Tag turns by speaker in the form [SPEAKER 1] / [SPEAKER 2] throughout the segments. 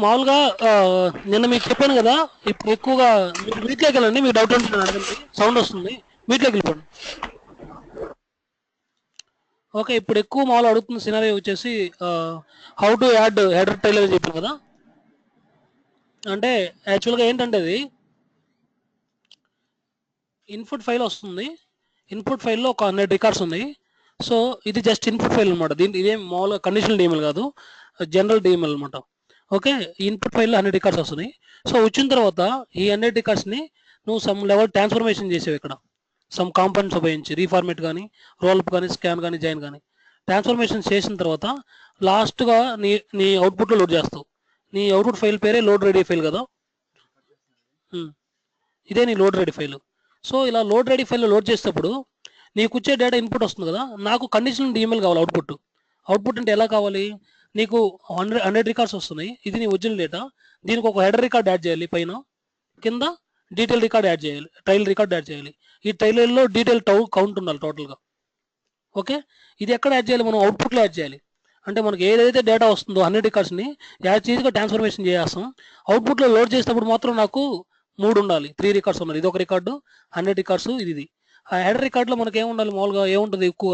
[SPEAKER 1] మామూలుగా నిన్న మీకు చెప్పాను కదా, ఇప్పుడు ఎక్కువగా మీరు మీట్లోకి వెళ్ళండి, మీకు డౌట్ ఉంటుంది అడగండి, సౌండ్ వస్తుంది, మీట్లోకి వెళ్ళిపోండి. ఓకే, ఇప్పుడు ఎక్కువ మామూలు అడుగుతున్న సినారీ వచ్చేసి how to add header trailer చెప్పాను కదా. అంటే యాక్చువల్గా ఏంటంటే అది ఇన్పుట్ ఫైల్ వస్తుంది, ఇన్పుట్ ఫైల్లో ఒక 100 రికార్డ్స్ ఉన్నాయి. సో ఇది జస్ట్ ఇన్పుట్ ఫైల్ అనమాట, దీని ఇదేం మామూలుగా కండిషనల్ డిఎంఎల్ కాదు, జనరల్ డిఎంఎల్ అనమాట. ఓకే, ఇన్పుట్ ఫైల్లో 100 రికార్డ్స్ వస్తున్నాయి. సో వచ్చిన తర్వాత ఈ 100 రికార్డ్స్ని నువ్వు సమ్ లెవెల్ ట్రాన్స్ఫర్మేషన్ చేసావు ఇక్కడ, సమ్ కాంపోనెంట్స్ ఉపయోగించి రీఫార్మేట్ కానీ, రోల్అప్ కానీ, స్కాన్ కానీ, జాయిన్ కానీ ట్రాన్స్ఫర్మేషన్ చేసిన తర్వాత లాస్ట్గా నీ నీ అవుట్పుట్లో లోడ్ చేస్తావు. నీ అవుట్పుట్ ఫైల్ పేరే లోడ్ రెడీ ఫైల్ కదా. ఇదే నీ లోడ్ రెడీ ఫైల్. సో ఇలా లోడ్ రెడీ ఫైల్లో లోడ్ చేసేటప్పుడు నీకు వచ్చే డేటా ఇన్పుట్ వస్తుంది కదా, నాకు కండిషనల్ డిఎంఎల్ కావాలి అవుట్పుట్. అవుట్పుట్ అంటే ఎలా కావాలి, నీకు 100 రికార్డ్స్ వస్తున్నాయి, ఇది నీ ఒరిజినల్ డేటా, దీనికి ఒక హెడర్ రికార్డ్ యాడ్ చేయాలి, పైన కింద డీటెయిల్ రికార్డ్ యాడ్ చేయాలి, ట్రైల్ రికార్డ్ యాడ్ చేయాలి. ఈ ట్రైలర్లో డీటెయిల్ కౌంట్ ఉండాలి టోటల్గా. ఓకే, ఇది ఎక్కడ యాడ్ చేయాలి, మనం అవుట్పుట్లో యాడ్ చేయాలి. అంటే మనకి ఏదైతే డేటా వస్తుందో 100 రికార్డ్స్ని యాజ్ ఈజీగా ట్రాన్స్ఫర్మేషన్ చేస్తాం. అవుట్పుట్లో లోడ్ చేసేటప్పుడు మాత్రం నాకు 3 ఉండాలి, 3 రికార్డ్స్ ఉండాలి, ఇది ఒక రికార్డు, 100 రికార్డ్స్ ఇది. ఆ హెడర్ రికార్డులో మనకి ఏముండాలి, మామూలుగా ఏముంటుంది ఎక్కువ,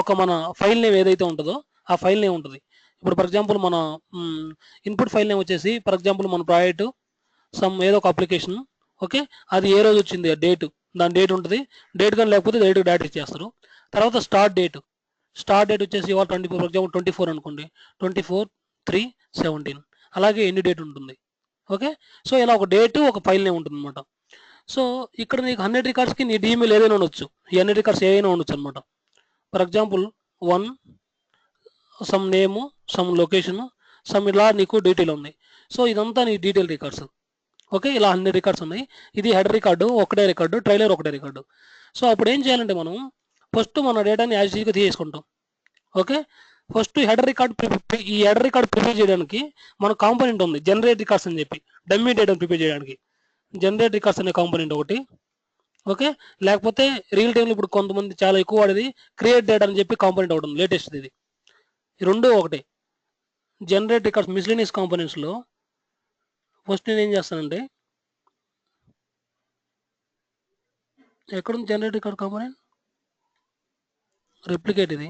[SPEAKER 1] ఒక మన ఫైల్ నేమ్ ఏదైతే ఉంటుందో ఆ ఫైల్ నేమ్ ఉంటుంది. ఇప్పుడు ఫర్ ఎగ్జాంపుల్ మన ఇన్పుట్ ఫైల్ నేమ్ వచ్చేసి ఫర్ ఎగ్జాంపుల్ మన ప్రాజెక్ట్ సమ్ ఏదో ఒక అప్లికేషన్. ఓకే, అది ఏ రోజు వచ్చింది డేట్, దాని డేట్ ఉంటుంది, డేట్ కానీ లేకపోతే డేట్ ఇచ్చేస్తారు. తర్వాత స్టార్ట్ డేట్ వచ్చేసి ఇవాళ 24, ఫర్ ఎగ్జాంపుల్ 24 అనుకోండి, 24/3/17, అలాగే ఎన్ని డేట్ ఉంటుంది. ఓకే, సో ఇలా ఒక డేట్ ఒక ఫైల్ నేమ్ ఉంటుంది అనమాట. సో ఇక్కడ నీకు 100 రికార్డ్స్కి నీ డిఎంఎల్ ఏదైనా ఉండొచ్చు, ఈ 100 రికార్డ్స్ ఏదైనా ఉండొచ్చు అనమాట. For example 1 some name, some location, some ఇలా నీకు డీటెయిల్ ఉంది. సో ఇదంతా నీ డీటెయిల్ రికార్డ్స్. ఓకే, ఇలా 100 రికార్డ్స్ ఉన్నాయి. ఇది హెడర్ రికార్డు ఒకటే రికార్డు, ట్రైలర్ ఒకటే రికార్డు. సో అప్పుడు ఏం చేయాలంటే మనం ఫస్ట్ మన డేటాని యాజ్ ఈజీగా తీసుకుంటాం. ఓకే, ఫస్ట్ హెడర్ రికార్డ్ ఈ హెడర్ రికార్డ్ ప్రిపేర్ చేయడానికి మన కాంపోనెంట్ ఉంది, జనరేట్ రికార్డ్స్ అని చెప్పి, డమ్మీ డేటాను ప్రిపేర్ చేయడానికి జనరేట్ రికార్డ్స్ అనే కాంపోనెంట్ ఒకటి. ఓకే, లేకపోతే రియల్ టైంలో ఇప్పుడు కొంతమంది చాలా ఎక్కువ వాడేది క్రియేట్ డేటా అని చెప్పి కాంపోనెంట్ ఒకటి ఉంది, లేటెస్ట్ ఇది. ఈ రెండు ఒకటే. జనరేట్ రికార్డ్స్ మిస్లేనియస్ కాంపోనెంట్స్లో ఫస్ట్ నేను ఏం చేస్తానంటే, ఎక్కడుంది జనరేట్ రికార్డ్ కాంపోనెంట్, రెప్లికేట్ ఇది,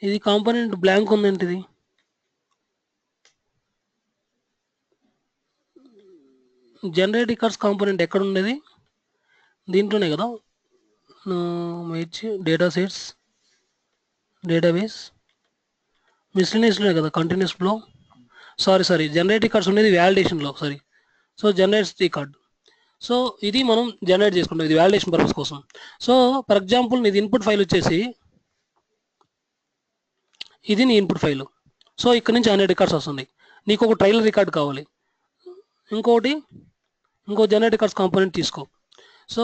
[SPEAKER 1] ఇది కాంపోనెంట్ బ్లాంక్ ఉందేంటి, ఇది జనరేట్ రికార్డ్స్ కాంపోనెంట్ ఎక్కడ ఉండేది, దీంట్లోనే కదా, డేటా సెట్స్, డేటాబేస్, మిస్లేనియస్లో కదా, continuous flow, sorry generate records ఉండేది వ్యాలిడేషన్లో, sorry. So generates record, so ఇది మనం జనరేట్ చేసుకుంటాం, ఇది వ్యాలిడేషన్ పర్పస్ కోసం. సో ఫర్ ఎగ్జాంపుల్ నీది ఇన్పుట్ ఫైల్ వచ్చేసి ఇది నీ ఇన్పుట్ ఫైల్. సో ఇక్కడ నుంచి 100 రికార్డ్స్ వస్తుంది, నీకు ఒక ట్రైలర్ రికార్డ్ కావాలి, ఇంకో జనరేట్ రికార్డ్స్ కాంపోనెంట్ తీసుకో. సో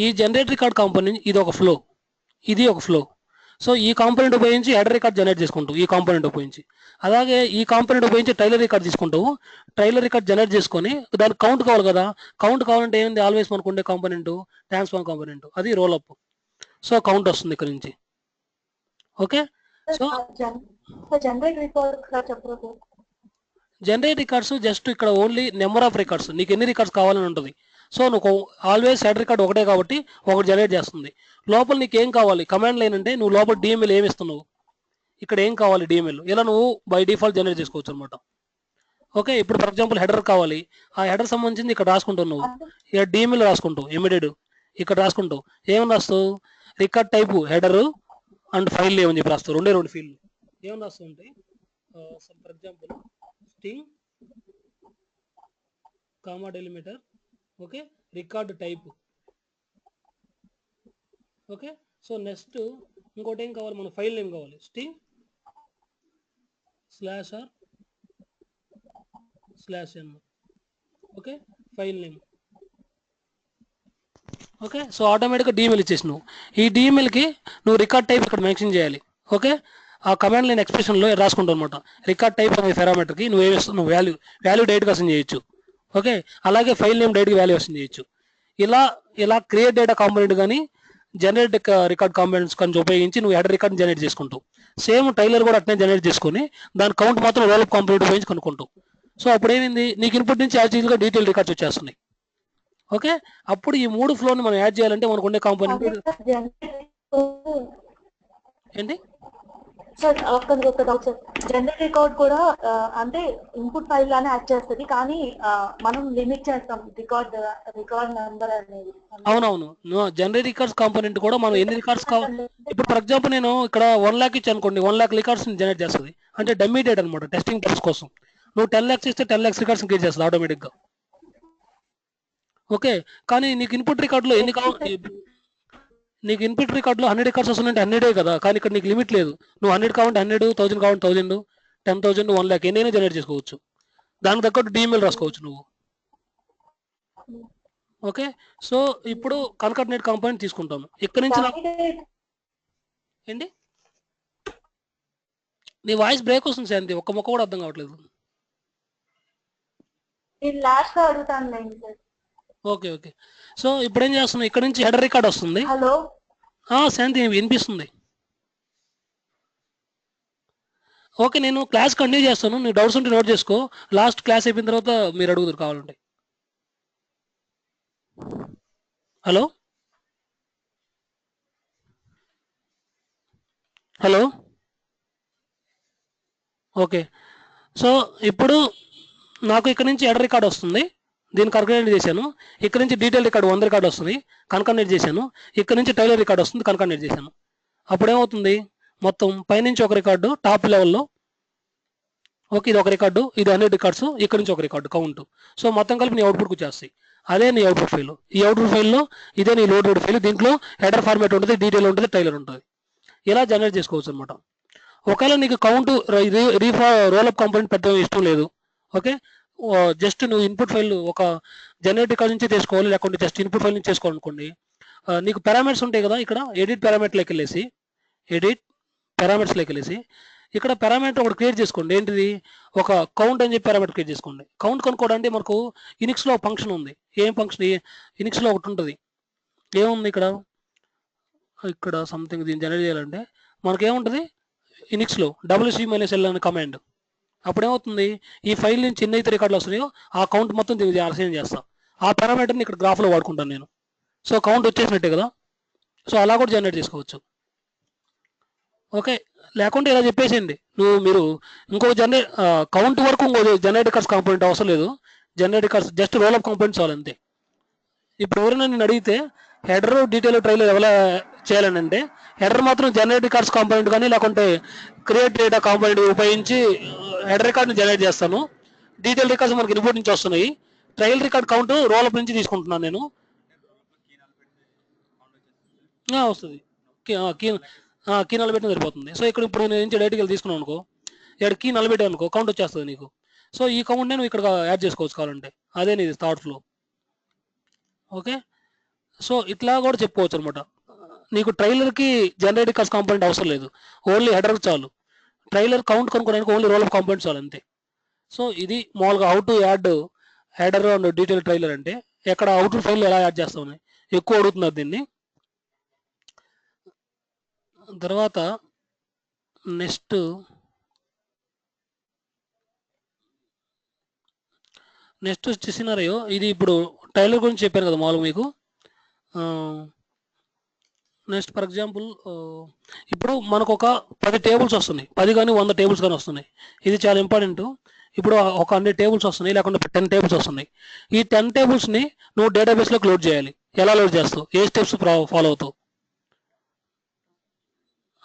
[SPEAKER 1] ఈ జనరేట్ రికార్డ్ కాంపోనెంట్ ఇది ఒక ఫ్లో, ఇది ఒక ఫ్లో. సో ఈ కాంపోనెంట్ ఉపయోగించి హెడర్ రికార్డ్ జనరేట్ చేసుకుంటావు, ఈ కాంపోనెంట్ ఉపయోగించి. అలాగే ఈ కాంపోనెంట్ ఉపయోగించి ట్రైలర్ రికార్డ్ తీసుకుంటావు, ట్రైలర్ రికార్డ్ జనరేట్ చేసుకొని దానికి కౌంట్ కావాలి కదా, కౌంట్ కావాలంటే ఏంది, ఆల్వేస్ మనకు ఉండే కాంపోనెంట్ ట్రాన్స్ఫార్మ్ కాంపోనెంట్, అది రోల్ అప్. సో కౌంట్ వస్తుంది ఇక్కడ నుంచి. Okay, so generate records just ఇక్కడ ఓన్లీ నెంబర్ ఆఫ్ రికార్డ్స్, నీకు ఎన్ని రికార్డ్స్ కావాలని ఉంటుంది. సో నువ్వు ఆల్వేస్ హెడర్ రికార్డ్ ఒకటే కాబట్టి ఒకటి జనరేట్ చేస్తుంది. లోపల నీకు ఏం కావాలి, కమాండ్ లైన్ అంటే నువ్వు లోపల డిఎంఎల్ ఏమి ఇస్తున్నావు, ఇక్కడ ఏం కావాలి డిఎంఎల్, ఇలా నువ్వు బై డిఫాల్ట్ జనరేట్ చేసుకోవచ్చు అనమాట. ఓకే, ఇప్పుడు ఫర్ ఎగ్జాంపుల్ హెడర్ కావాలి, ఆ హెడర్ సంబంధించింది ఇక్కడ రాసుకుంటావు, నువ్వు ఇక్కడ డిఎంఎల్ రాసుకుంటావు, ఎమిడెడ్ ఇక్కడ రాసుకుంటావు, ఏమని రాస్తావు, record type header and file ఏమని చెప్పి రాస్తావు, రెండు ఫీల్డ్ ఏమని రాస్తావు అంటే, for example string comma delimiter, okay, record type. Okay, so next ఇంకోటి ఏం కావాలి, మన ఫైల్ నేమ్ కావాలి, string /r/n. Okay, file name. Okay. So ఆటోమేటిక్గా డిఎంఎల్ ఇచ్చేసినావు. ఈ డిఎంఎల్కి నువ్వు రికార్డ్ టైప్ ఇక్కడ మెన్షన్ చేయాలి. ఓకే. ఆ కమాండ్ లైన్ ఎక్స్ప్రెషన్లో రాసుకుంటావు అనమాట. రికార్డ్ టైప్ అనే పారామీటర్కి నువ్వు ఏమిస్తున్నావు వాల్యూ డైరెక్ట్గా అసైన్ చేయొచ్చు. ఓకే. అలాగే ఫైల్ నేమ్ డైరెక్ట్గా వాల్యూ అసైన్ చేయొచ్చు. ఇలా ఇలా క్రియేట్ డేటా కాంపోనెంట్ కానీ జనరేట్ రికార్డ్ కాంపోనెంట్స్ కానీ ఉపయోగించి నువ్వు హెడర్ రికార్డ్ జనరేట్ చేసుకుంటావు. సేమ్ టైలర్ కూడా అట్నే జనరేట్ చేసుకొని దాని కౌంట్ మాత్రం రోల్ అప్ కాంపోనెంట్ ఉపయోగించి కనుక్కుంటావు. సో అప్పుడు ఏమైంది, నీకు ఇన్పుట్ నుంచి యాక్చువల్గా డీటెయిల్ రికార్డ్స్ వచ్చేస్తున్నాయి. ఓకే. అప్పుడు ఈ 3 ఫ్లోని మనం యాడ్ చేయాలంటే మనకు ఉండే కాంపోనెంట్ ఏంటి
[SPEAKER 2] సార్? ఒక డౌట్ సార్. జనరల్ రికార్డ్ కూడా అంటే ఇన్పుట్ ఫైల్ లానే యాడ్ చేస్తుంది, కానీ మనం లిమిట్ చేస్తాం రికార్డ్ నెంబర్ అనేది.
[SPEAKER 1] అవునవును. జనరల్ రికార్డ్స్ కాంపోనెంట్ కూడా మనం ఎన్ని రికార్డ్స్ ఇప్పుడు ఫర్ ఎగ్జాంపుల్ నేను ఇక్కడ 1 లాక్ ఇచ్చి అనుకోండి, 1 లాక్ రికార్డ్స్ జనరేట్ చేస్తుంది. అంటే డమ్మీ డేట్ అనమాట, టెస్టింగ్ పర్పస్ కోసం. నువ్వు 10 lakhs ఇస్తే 10 lakhs రికార్డ్స్ క్రియేట్ చేస్తుంది ఆటోమేటిక్గా. ఓకే. కానీ నీకు ఇన్పుట్ రికార్డులో ఎన్ని నీకు ఇన్పుట్ రికార్డులో 100 రికార్డ్స్ వస్తున్నాయంటే 100 కదా, కానీ ఇక్కడ నీకు లిమిట్ లేదు. నువ్వు 100 కావాలంటే 100, 1000 కావాలంటే 1000, 10,000, 1 lakh ఎన్నైనా జనరేట్ చేసుకోవచ్చు. దానికి తగ్గట్టు డిఎంఎల్ రాసుకోవచ్చు నువ్వు. ఓకే. సో ఇప్పుడు కన్కాటనేట్ కాంపోనెంట్ తీసుకుంటాము. ఇక్కడ నుంచి ఏంటి నీ వాయిస్ బ్రేక్ వస్తుంది శాంతి, ఒక్క మొక్క కూడా అర్థం కావట్లేదు. Okay okay. సో ఇప్పుడు ఏం చేస్తున్నావు, ఇక్కడ నుంచి హెడర్ రికార్డ్ వస్తుంది.
[SPEAKER 2] హలో
[SPEAKER 1] శాంతి వినిపిస్తుంది. ఓకే, నేను క్లాస్ కంటిన్యూ చేస్తాను. నీ డౌట్స్ ఉంటే నోట్ చేసుకో. లాస్ట్ క్లాస్ అయిపోయిన తర్వాత మీరు అడుగుతారు కావాలంటే. Hello hello okay. సో ఇప్పుడు నాకు ఇక్కడ నుంచి హెడర్ రికార్డ్ వస్తుంది, దీన్ని కన్కాటనేట్ చేశాను. ఇక్కడ నుంచి డీటెయిల్ రికార్డ్ 100 రికార్డ్ వస్తుంది, కన్కాటనేట్ చేశాను. ఇక్కడ నుంచి టైలర్ రికార్డ్ వస్తుంది, కన్కాటనేట్ చేశాను. అప్పుడు ఏమవుతుంది, మొత్తం పైనుంచి ఒక రికార్డు టాప్ లెవెల్లో. ఓకే, ఇది ఒక రికార్డు, ఇది 100 రికార్డ్స్, ఇక్కడ నుంచి ఒక రికార్డు కౌంట్. సో మొత్తం కలిపి నీ అవుట్పుట్కి వచ్చేస్తాయి. అదే నీ అవుట్పుట్ ఫైల్. ఈ అవుట్పుట్ ఫైల్లో ఇదే నీ లోడ్ ఫైల్. దీంట్లో హెడర్ ఫార్మేట్ ఉంటుంది, డీటెయిల్ ఉంటుంది, టైలర్ ఉంటుంది. ఇలా జనరేట్ చేసుకోవచ్చు అనమాట. ఒకవేళ నీకు కౌంట్ రోల్ అప్ కాంపోనెంట్ పెద్ద ఇష్టం లేదు, ఓకే, జస్ట్ నువ్వు ఇన్పుట్ ఫైల్ ఒక జనరేట్ రికార్డ్ నుంచి తీసుకోవాలి, లేకుంటే జస్ట్ ఇన్పుట్ ఫైల్ నుంచి చేసుకోవాలనుకోండి. నీకు పారామీటర్స్ ఉంటాయి కదా, ఇక్కడ ఎడిట్ పారామీటర్లోకి వెళ్ళేసి ఇక్కడ పారామీటర్ ఒకటి క్రియేట్ చేసుకోండి. ఏంటిది, ఒక కౌంట్ అని చెప్పి పారామీటర్ క్రియేట్ చేసుకోండి. కౌంట్ కనుక్కోవడానికి మనకు యూనిక్స్లో ఒక ఫంక్షన్ ఉంది. ఏం ఫంక్షన్, యూనిక్స్లో ఒకటి ఉంటుంది. ఏముంది ఇక్కడ సంథింగ్ దీన్ని జనరేట్ చేయాలంటే మనకి ఏముంటుంది యూనిక్స్లో WC-L అనే కమాండ్. అప్పుడు ఏమవుతుంది, ఈ ఫైల్ నుంచి ఎన్నైతే రికార్డులు వస్తున్నాయో ఆ కౌంట్ మొత్తం దీనికి అసైన్ చేస్తాం. ఆ పారామీటర్ని ఇక్కడ గ్రాఫ్లో వాడుకుంటాను నేను. సో కౌంట్ వచ్చేసినట్టే కదా. సో అలా కూడా జనరేట్ చేసుకోవచ్చు. ఓకే, లేకుంటే ఇలా చెప్పేసేయండి మీరు ఇంకో కౌంట్ వరకు ఇంకో జనరేట్ రికార్డ్స్ కాంపోనెంట్ అవసరం లేదు. Generate records just roll up component చాలు అంతే. ఇప్పుడు ఎవరైనా నేను అడిగితే హెడర్ డీటెయిల్ ట్రైలర్ ఎలా చేయాలని అంటే, హెడర్ మాత్రం జనరేట్ రికార్డ్స్ కాంపోనెంట్ కానీ లేకుంటే క్రియేట్ డేటా కాంపోనెంట్ ఉపయోగించి హెడర్ రికార్డ్ని జనరేట్ చేస్తాను. డీటెయిల్ రికార్డ్స్ మనకి ఇన్పుట్ నుంచి వస్తున్నాయి. Trial record count role up నుంచి తీసుకుంటున్నాను నేను. వస్తుంది, కీ నలబెట్టిన సరిపోతుంది. సో ఇక్కడ ఇప్పుడు నేను నుంచి డైరెక్ట్గా తీసుకున్నాను అనుకో, ఇక్కడ కీ నలబెట్టాను అనుకో, కౌంట్ వచ్చేస్తుంది నీకు. సో ఈ కౌంట్ నేను ఇక్కడ యాడ్ చేసుకోవచ్చు కావాలంటే. అదే నీది థర్డ్ ఫ్లో. ఓకే, సో ఇట్లా కూడా చెప్పుకోవచ్చు అనమాట. నీకు ట్రైలర్కి జనరేట్ రికార్డ్స్ కాంపోనెంట్ అవసరం లేదు, ఓన్లీ హెడర్ చాలు. ట్రైలర్ కౌంట్ కనుక్కోవడానికి ఓన్లీ రోల్ ఆఫ్ కాంపోనెంట్ చాలు అంతే. సో ఇది మామూలుగా how to add header and detail trailer అంటే. ఎక్కడ అవుట్పుట్ ఫైల్ ఎలా యాడ్ చేస్తామని ఎక్కువ అడుగుతున్నారు దీన్ని. తర్వాత నెక్స్ట్ వచ్చేసినారో ఇది ఇప్పుడు టైలర్ గురించి చెప్పాను కదా మామూలుగా మీకు. నెక్స్ట్ ఫర్ ఎగ్జాంపుల్ ఇప్పుడు మనకు ఒక 10 టేబుల్స్ వస్తున్నాయి, 10 కానీ 100 టేబుల్స్ కానీ వస్తున్నాయి. ఇది చాలా ఇంపార్టెంట్. ఇప్పుడు ఒక 100 టేబుల్స్ వస్తున్నాయి, లేకుంటే 10 టేబుల్స్ వస్తున్నాయి. ఈ 10 టేబుల్స్ని నువ్వు డేటాబేస్లోకి లోడ్ చేయాలి. ఎలా లోడ్ చేస్తావు, ఏ స్టెప్స్ ఫాలో అవుతావు?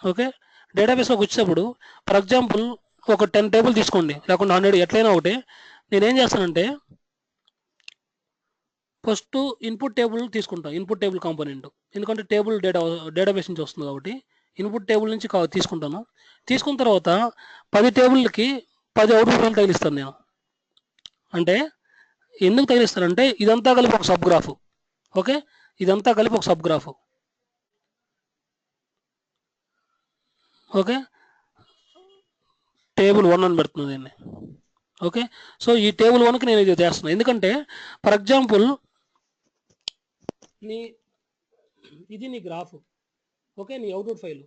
[SPEAKER 1] ఓకే, డేటాబేస్లోకి వచ్చేటప్పుడు ఫర్ ఎగ్జాంపుల్ ఒక 10 టేబుల్ తీసుకోండి, లేకుంటే 100, ఎట్లయినా ఒకటి. నేనేం చేస్తానంటే ఫస్ట్ ఇన్పుట్ టేబుల్ తీసుకుంటాను, ఇన్పుట్ టేబుల్ కాంపోనెంట్. ఎందుకంటే డేటాబేస్ నుంచి వస్తుంది కాబట్టి ఇన్పుట్ టేబుల్ నుంచి తీసుకుంటాను. తీసుకున్న తర్వాత 10 టేబుల్కి 10 అవుట్పుట్ ఫైల్ తగిలిస్తాను నేను. అంటే ఎందుకు తగిలిస్తానంటే ఇదంతా కలిపి ఒక సబ్ గ్రాఫ్. ఓకే, ఇదంతా కలిపి ఒక సబ్ గ్రాఫ్. ఓకే, టేబుల్ 1 అని పెడుతుంది దీన్ని. ఓకే, సో ఈ టేబుల్ 1కి నేను ఇది చేస్తున్నాను ఎందుకంటే ఫర్ ఎగ్జాంపుల్ ఇది నీ గ్రాఫ్. ఓకే, నీ అవుట్పుట్ ఫైల్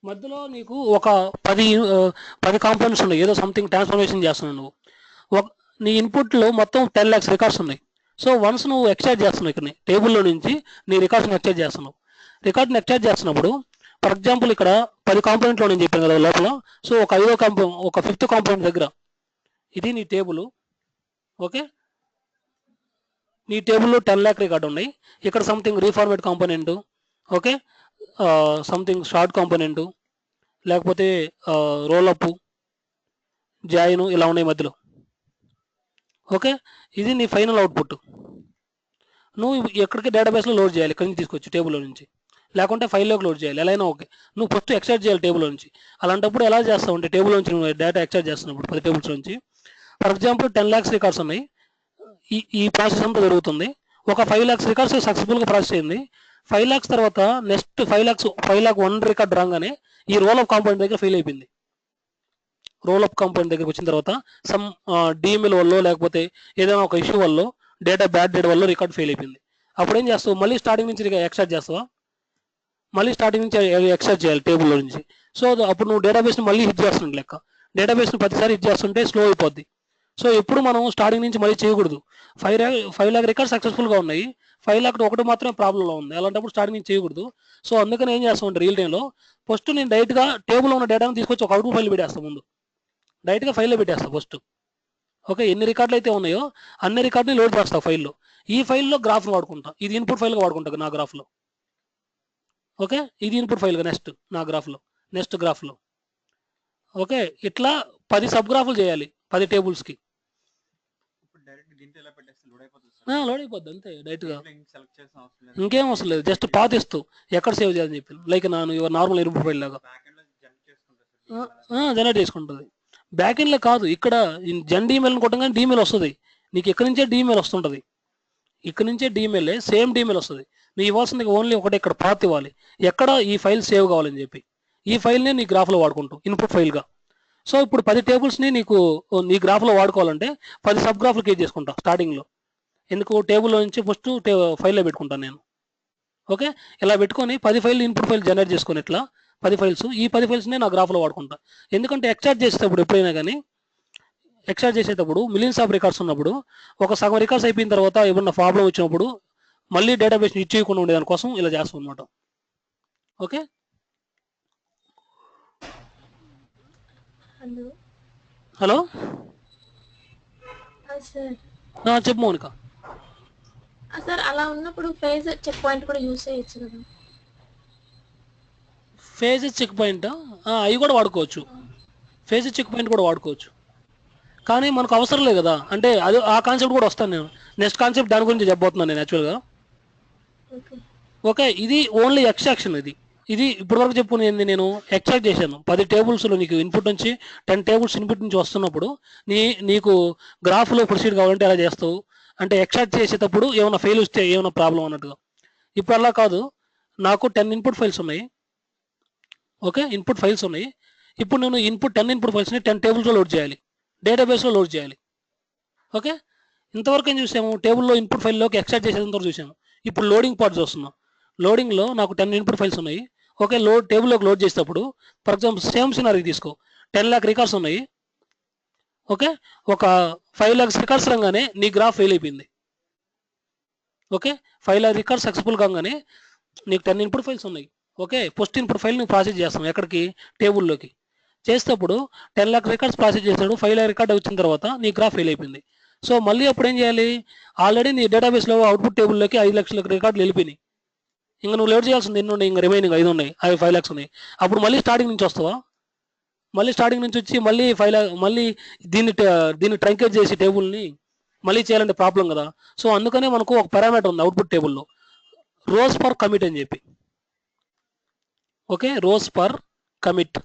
[SPEAKER 1] మధ్యలో నీకు ఒక 10 కాంపోనెంట్స్ ఉన్నాయి, ఏదో సంథింగ్ ట్రాన్స్ఫర్మేషన్ చేస్తున్నావు నువ్వు. నీ ఇన్పుట్లో మొత్తం 10 lakhs రికార్డ్స్ ఉన్నాయి. సో వన్స్ నువ్వు ఎక్స్ట్రాక్ట్ చేస్తున్నావు ఇక్కడ టేబుల్లో నుంచి నీ రికార్డ్స్ని ఎక్స్ట్రాక్ట్ చేస్తున్నావు. రికార్డ్ని ఎక్స్ట్రాక్ట్ చేస్తున్నప్పుడు ఫర్ ఎగ్జాంపుల్ ఇక్కడ 10 కాంపోనెంట్లో నేను చెప్పాను కదా లోపల. సో ఒక 5th కాంపోనెంట్ దగ్గర ఇది నీ టేబుల్. ఓకే, నీ టేబుల్లో 10 lakh రికార్డు ఉన్నాయి. ఇక్కడ something reformat component, okay, something sort component, లేకపోతే రోలప్, జాయిన్ ఇలా ఉన్నాయి మధ్యలో. ఓకే, ఇది నీ ఫైనల్ అవుట్పుట్. నువ్వు ఎక్కడికి డేటాబేస్లో లోడ్ చేయాలి, ఇక్కడి నుంచి తీసుకొచ్చి టేబుల్లో నుంచి, లేకుంటే ఫైల్లోకి లోడ్ చేయాలి, ఎలా అయినా ఓకే. నువ్వు ఫస్ట్ ఎక్స్ట్రాక్ట్ చేయాలి టేబుల్ నుంచి. అలాంటప్పుడు ఎలా చేస్తావు అంటే టేబుల్ నుంచి నువ్వు డేటా ఎక్స్ట్రాక్ట్ చేస్తున్నప్పుడు 10 టేబుల్స్ నుంచి ఫర్ ఎగ్జాంపుల్ 10 lakhs రికార్డ్స్ ఉన్నాయి. ఈ ప్రాసెస్ అంతా జరుగుతుంది. ఒక 5 lakhs రికార్డ్స్ సక్సెస్ఫుల్గా ప్రాసెస్ అయింది. 5 lakhs తర్వాత నెక్స్ట్ 5 lakh 1 రికార్డ్ రాగానే ఈ రోలప్ కాంపోనెంట్ దగ్గర ఫెయిల్ అయిపోయింది. రోలప్ కాంపోనెంట్ దగ్గరికి వచ్చిన తర్వాత సమ్ డిఎంఎల్ వల్ల లేకపోతే ఏదైనా ఒక ఇష్యూ వల్ల బ్యాడ్ డేటా వల్ల రికార్డ్ ఫెయిల్ అయిపోయింది. అప్పుడు ఏం చేస్తావు, మళ్ళీ స్టార్టింగ్ నుంచి ఎక్స్ట్రాక్ట్ చేస్తావా, మళ్ళీ స్టార్టింగ్ నుంచి ఎక్స్ట్రాక్ట్ చేయాలి టేబుల్లో నుంచి. సో అప్పుడు నువ్వు డేటాబేస్ని మళ్ళీ హిట్ చేస్తున్నట్టు లెక్క. డేటాబేస్ని 10సారి హిట్ చేస్తుంటే స్లో అయిపోద్ది. సో ఎప్పుడు మనం స్టార్టింగ్ నుంచి మళ్ళీ చేయకూడదు. 5 lakh రికార్డ్ సక్సెస్ఫుల్గా ఉన్నాయి, 5 lakh ఒకటి మాత్రమే ప్రాబ్లంలో ఉంది. అలాంటప్పుడు స్టార్టింగ్ నుంచి చేయకూడదు. సో అందుకని ఏం చేస్తామంటే రియల్ టైంలో ఫస్ట్ నేను డైరెక్ట్గా టేబుల్లో ఉన్న డేటాను తీసుకొచ్చి ఒక అవుట్పుట్ ఫైల్ పెట్టేస్తాను. ముందు డైరెక్ట్గా ఫైల్లో పెట్టేస్తాను ఫస్ట్. ఓకే, ఎన్ని రికార్డులు అయితే ఉన్నాయో అన్ని రికార్డుని లోడ్ చేస్తాను ఫైల్లో. ఈ ఫైల్లో గ్రాఫ్ను వాడుకుంటా, ఇది ఇన్పుట్ ఫైల్గా వాడుకుంటా నా గ్రాఫ్లో. ఓకే, ఇది ఇన్పుట్ ఫైల్గా నా గ్రాఫ్లో నెక్స్ట్ గ్రాఫ్లో. ఓకే, ఇట్లా 10 సబ్ గ్రాఫ్లు చేయాలి 10 టేబుల్స్కి. లోడ్ అయిపోద్ది అంతే డైరెక్ట్గా, ఇంకేం అవసరం లేదు. జస్ట్ పాత్ ఇస్తూ ఎక్కడ సేవ్ చేయాలని చెప్పి లైక్ నార్మల్ ఇన్పుట్ ఫైల్ లాగా జనరేట్ చేసుకుంటుంది. బ్యాక్ ఎండ్లో కాదు, ఇక్కడ జన్ డీమెయిల్ కొట్టగానే డీమెయిల్ వస్తుంది నీకు. ఇక్కడ నుంచే డీమెయిల్ వస్తుంటుంది, ఇక్కడ నుంచే డీమెయిల్ సేమ్ డీమెయిల్ వస్తుంది. నువ్వు ఇవ్వాల్సింది ఓన్లీ ఒకటే, ఇక్కడ పాత్ ఇవ్వాలి, ఎక్కడ ఈ ఫైల్ సేవ్ కావాలని చెప్పి. ఈ ఫైల్ని నీ గ్రాఫ్లో వాడుకుంటావు ఇన్పుట్ ఫైల్గా. సో ఇప్పుడు 10 టేబుల్స్ని నీ గ్రాఫ్లో వాడుకోవాలంటే 10 సబ్ గ్రాఫ్లు క్రియేట్ చేసుకుంటా స్టార్టింగ్లో. ఎందుకు, టేబుల్లో నుంచి ఫస్ట్ ఫైల్లో పెట్టుకుంటాను నేను. ఓకే, ఇలా పెట్టుకొని 10 ఫైల్ ఇన్పుట్ ఫైల్ జనరేట్ చేసుకొని ఇట్లా 10 ఫైల్స్, ఈ 10 ఫైల్స్ని నా గ్రాఫ్లో వాడుకుంటా. ఎందుకంటే ఎక్స్ట్రాక్ట్ చేసేటప్పుడు ఎప్పుడైనా కానీ ఎక్స్ట్రాక్ట్ చేసేటప్పుడు మిలియన్స్ ఆఫ్ రికార్డ్స్ ఉన్నప్పుడు ఒక సగం రికార్డ్స్ అయిపోయిన తర్వాత ఏమన్నా ప్రాబ్లం వచ్చినప్పుడు మళ్ళీ డేటాబేస్ ఇచ్చేయకుండా ఉండేదానికోసం ఇలా చేస్తాం అనమాట. ఓకే, హలో చెప్పు మౌనిక.
[SPEAKER 3] సార్ అలా ఉన్నప్పుడు ఫేజ్ చెక్ పాయింట్ కూడా యూజ్ చేయొచ్చు కదా.
[SPEAKER 1] ఫేజ్ చెక్ పాయింట్ అవి కూడా వాడుకోవచ్చు, ఫేజ్ చెక్ పాయింట్ కూడా వాడుకోవచ్చు. కానీ మనకు అవసరం లేదు కదా, అంటే అది ఆ కాన్సెప్ట్ కూడా వస్తాను నేను. నెక్స్ట్ కాన్సెప్ట్ దాని గురించి చెప్పబోతున్నాను నేను యాక్చువల్గా. ఓకే, ఇది ఓన్లీ ఎక్స్ట్రాక్షన్. ఇది ఇప్పటివరకు చెప్పుకునేది నేను ఎక్స్ట్రాక్ట్ చేశాను 10 టేబుల్స్లో. నీకు ఇన్పుట్ నుంచి 10 టేబుల్స్ ఇన్పుట్ నుంచి వస్తున్నప్పుడు నీకు గ్రాఫ్లో ప్రొసీడ్ కావాలంటే ఎలా చేస్తావు అంటే ఎక్స్ట్రాక్ట్ చేసేటప్పుడు ఏమైనా ఫెయిల్ వస్తే ఏమైనా ప్రాబ్లం అన్నట్టుగా. ఇప్పుడు అలా కాదు, నాకు 10 ఇన్పుట్ ఫైల్స్ ఉన్నాయి. ఓకే, ఇన్పుట్ ఫైల్స్ ఉన్నాయి. ఇప్పుడు నేను 10 ఇన్పుట్ ఫైల్స్ని 10 టేబుల్స్లో లోడ్ చేయాలి, డేటాబేస్లో లోడ్ చేయాలి. ఓకే, ఇంతవరకు ఏం చూసాము, టేబుల్లో ఇన్పుట్ ఫైల్లోకి ఎక్స్ట్రాక్ట్ చేసేంతవరకు చూసాము. ఇప్పుడు లోడింగ్ పార్ట్ చూస్తున్నాం. లోడింగ్లో నాకు 10 ఇన్పుట్ ఫైల్స్ ఉన్నాయి. ఓకే, టేబుల్లోకి లోడ్ చేసేటప్పుడు ఫర్ ఎగ్జాంపుల్ సేమ్ సినారీ తీసుకో, 10 lakh రికార్డ్స్ ఉన్నాయి. ఓకే, ఒక 5 lakhs రికార్డ్స్ రాగానే నీ గ్రాఫ్ ఫెయిల్ అయిపోయింది. ఓకే, 5 lakh రికార్డ్స్ సక్సెస్ఫుల్ కాగానే నీకు 10 ఇన్పుట్ ఫైల్స్ ఉన్నాయి. ఓకే, ఫస్ట్ ఇన్పుట్ ఫైల్ నువ్వు ప్రాసెస్ చేస్తాం ఎక్కడికి, టేబుల్లోకి చేసేటప్పుడు 10 lakh రికార్డ్స్ ప్రాసెస్ చేస్తాడు. 5 lakh రికార్డ్ వచ్చిన తర్వాత నీ గ్రాఫ్ ఫెయిల్ అయిపోయింది. సో మళ్ళీ అప్పుడు ఏం చేయాలి, ఆల్రెడీ నీ డేటాబేస్లో అవుట్పుట్ టేబుల్లోకి 5 lakhs రికార్డులు వెళ్ళిపోయినాయి. ఇంకా నువ్వు లోడ్ చేయాల్సింది ఎన్ని ఉన్నాయి, ఇంకా రిమైనింగ్ 5 ఉన్నాయి, అవి 5 lakhs ఉన్నాయి. అప్పుడు మళ్ళీ స్టార్టింగ్ నుంచి వస్తావా, మళ్ళీ స్టార్టింగ్ నుంచి వచ్చి మళ్ళీ 5 lakh మళ్ళీ దీన్ని ట్రంకేట్ చేసి టేబుల్ని మళ్ళీ చేయాలంటే ప్రాబ్లం కదా. సో అందుకనే మనకు ఒక పారామీటర్ ఉంది అవుట్పుట్ టేబుల్లో, రోస్ పర్ కమిట్ అని చెప్పి. ఓకే, రోస్ పర్ కమిట్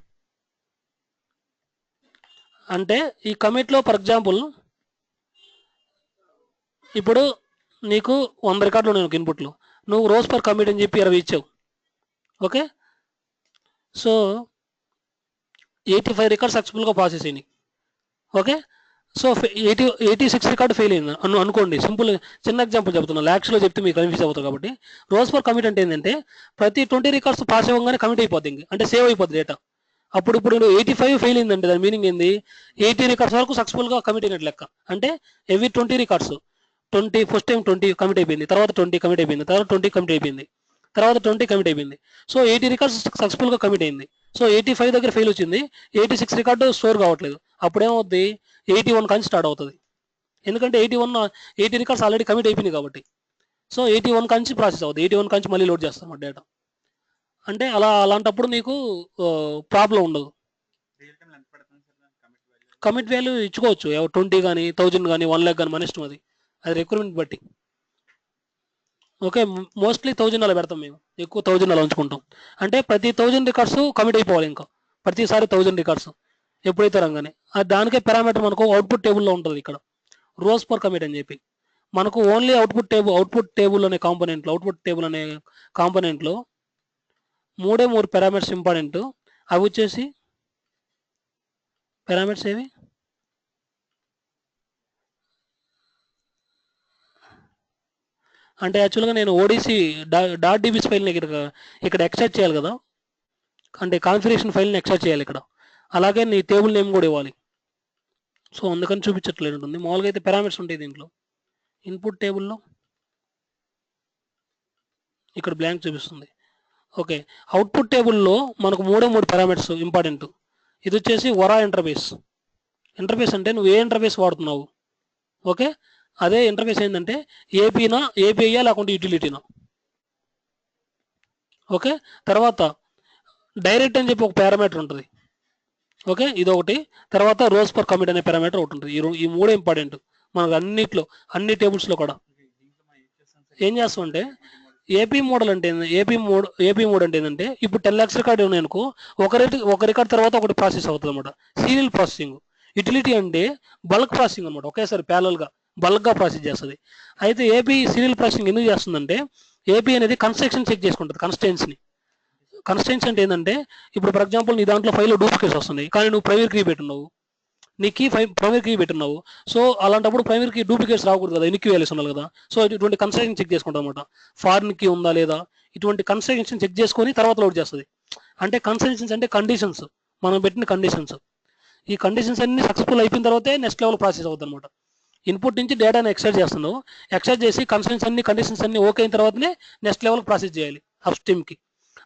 [SPEAKER 1] అంటే ఈ కమిట్లో ఫర్ ఎగ్జాంపుల్ ఇప్పుడు నీకు 100 రికార్డులు ఉన్నాయి ఇన్పుట్లు. నువ్వు రోస్ పర్ కమిట్ అని చెప్పి 20 ఇచ్చావు. ఓకే, సో 85 రికార్డ్ సక్సెస్ఫుల్గా ప్రాసెస్ అయినాయి. ఓకే, సో 86 రికార్డు ఫెయిల్ అయింది అనుకోండి. సింపుల్ చిన్న ఎగ్జాంపుల్ చెప్తున్నా, ల్యాక్స్లో చెప్తే మీకు కన్ఫ్యూజ్ అవుతుంది కాబట్టి. రోస్ ఫర్ కమిట్ అంటే ఏంటంటే ప్రతి 20 రికార్డ్స్ పాస్ అవ్వగానే కమిట్ అయిపోద్ది, అంటే సేవ్ అయిపోద్ది డేటా. ఇప్పుడు 85 ఫెయిల్ అయిందంటే దాని మీనింగ్ ఏంది, 80 రికార్డ్స్ వరకు సక్సెస్ఫుల్గా కమిట్ అయినట్టు లెక్క. అంటే every 20 records 20 first time 20 commit అయిపోయింది, తర్వాత 20 కమిట్ అయిపోయింది, తర్వాత 20 కమిట్ అయిపోయింది, తర్వాత 20 కమిట్ అయిపోయింది. సో 80 రికార్డ్స్ సక్సెస్ఫుల్గా కమిట్ అయింది. సో 85 దగ్గర ఫెయిల్ వచ్చింది, 86 రికార్డు స్టోర్ కావట్లేదు. అప్పుడు ఏమవుద్ది, 81 కానీ స్టార్ట్ అవుతుంది. ఎందుకంటే 80 రికార్డ్స్ ఆల్రెడీ కమిట్ అయిపోయింది కాబట్టి. సో 81 కాంచి ప్రాసెస్ అవుతుంది, 81 కాంచి మళ్ళీ లోడ్ చేస్తాం డేటా. అంటే అలాంటప్పుడు నీకు ప్రాబ్లం ఉండదు. కమిట్ వాల్యూ ఇచ్చుకోవచ్చు 20 కానీ 1000 కానీ 1 lakh కానీ మన ఇష్టం, అది రిక్వైర్మెంట్ బట్టి. ఓకే, మోస్ట్లీ 1000 అలా పెడతాం మేము, ఎక్కువ 1000 అలా ఉంచుకుంటాం. అంటే ప్రతి 1000 రికార్డ్స్ కమిట్ అయిపోవాలి, ఇంకా ప్రతిసారి 1000 రికార్డ్స్ ఎప్పుడైతే రంగానే. దానికే పారామీటర్ మనకు అవుట్పుట్ టేబుల్లో ఉంటుంది, ఇక్కడ రోస్ పర్ కమిట్ అని చెప్పి. మనకు ఓన్లీ అవుట్పుట్ టేబుల్ అనే కాంపోనెంట్లో 3 పారామీటర్స్ ఇంపార్టెంట్. అవి వచ్చేసి పారామీటర్స్ ఏవి, అంటే యాక్చువల్గా నేను ఓడిసి .dbs ఫైల్ని ఇక్కడ ఎక్స్ట్రాక్ట్ చేయాలి కదా, అంటే కాన్ఫిగరేషన్ ఫైల్ని ఎక్స్ట్రాక్ట్ చేయాలి ఇక్కడ. అలాగే నీ టేబుల్ నేమ్ కూడా ఇవ్వాలి. సో అందుకని చూపించట్లేదు ఉంటుంది. మామూలుగా అయితే పారామీటర్స్ ఉంటాయి దీంట్లో. ఇన్పుట్ టేబుల్లో ఇక్కడ బ్లాంక్ చూపిస్తుంది. ఓకే, అవుట్పుట్ టేబుల్లో మనకు 3 పారామీటర్స్ ఇంపార్టెంట్. ఇది వచ్చేసి వరా ఇంటర్ఫేస్. ఇంటర్ఫేస్ అంటే నువ్వు ఏ ఇంటర్ఫేస్ వాడుతున్నావు. ఓకే, అదే ఇంటర్ఫేస్ ఏంటంటే ఏపీఐ లేకుంటే యూటిలిటీనా. ఓకే, తర్వాత డైరెక్ట్ అని చెప్పి ఒక పారామీటర్ ఉంటుంది. ఓకే, ఇదొకటి. తర్వాత రోస్ పర్ కమిట్ అనే పారామీటర్ ఒకటి ఉంటుంది. ఈ 3 ఇంపార్టెంట్ మనకు అన్ని టేబుల్స్లో కూడా. ఏం చేస్తామంటే ఏపీ మోడ్ అంటే ఏంటంటే ఇప్పుడు 10 lakhs రికార్డు ఉన్నాయనుకో, ఒక రికార్డ్ తర్వాత ఒకటి ప్రాసెస్ అవుతుంది అనమాట, సీరియల్ ప్రాసెసింగ్. యూటిలిటీ అంటే బల్క్ ప్రాసెసింగ్ అనమాట, ఒకేసారి ప్యారల్గా బల్క్గా ప్రాసెస్ చేస్తుంది. అయితే ఏపీ సీరియల్ ప్రాసెసింగ్ ఎందుకు చేస్తుందంటే ఏపీ అనేది కన్స్ట్రక్షన్ చెక్ చేసుకుంటుంది, కన్స్టెన్స్ అంటే ఏంటంటే ఇప్పుడు ఫర్ ఎగ్జాంపుల్ నీ దాంట్లో ఫైల్లో డూప్లికేట్స్ వస్తున్నాయి, కానీ నువ్వు ప్రైవేట్ కీ పెట్టున్నావు, నీ ప్రైవేట్ కీ పెట్టున్నావు. సో అలాంటప్పుడు ప్రైవేట్ కీ డూప్లికేట్స్ రాకూడదు కదా, ఎన్ని వాల్యూస్ ఉండాలి కదా. సో ఇటువంటి కన్స్ట్రక్షన్ చెక్ చేసుకుంటాం అనమాట. ఫారిన్ కీ ఉందా లేదా, ఇటువంటి కన్స్ట్రక్షన్ చెక్ చేసుకొని తర్వాత లోడ్ చేస్తుంది. అంటే కన్స్ట్రక్షన్స్ అంటే కండిషన్స్, మనం పెట్టిన కండిషన్స్. ఈ కండిషన్స్ అన్ని సక్సెస్ఫుల్ అయిపోయిన తర్వాతే నెక్స్ట్ లెవెల్ ప్రాసెస్ అవుతుంది అనమాట. ఇన్పుట్ నుంచి డేటాని ఎక్స్ట్రాక్ట్ చేస్తున్నావు, ఎక్స్ట్రాక్ట్ చేసి కండిషన్స్ అన్ని ఓకే అయిన తర్వాతనే నెక్స్ట్ లెవెల్ ప్రాసెస్ చేయాలి అప్ స్ట్రీమ్కి.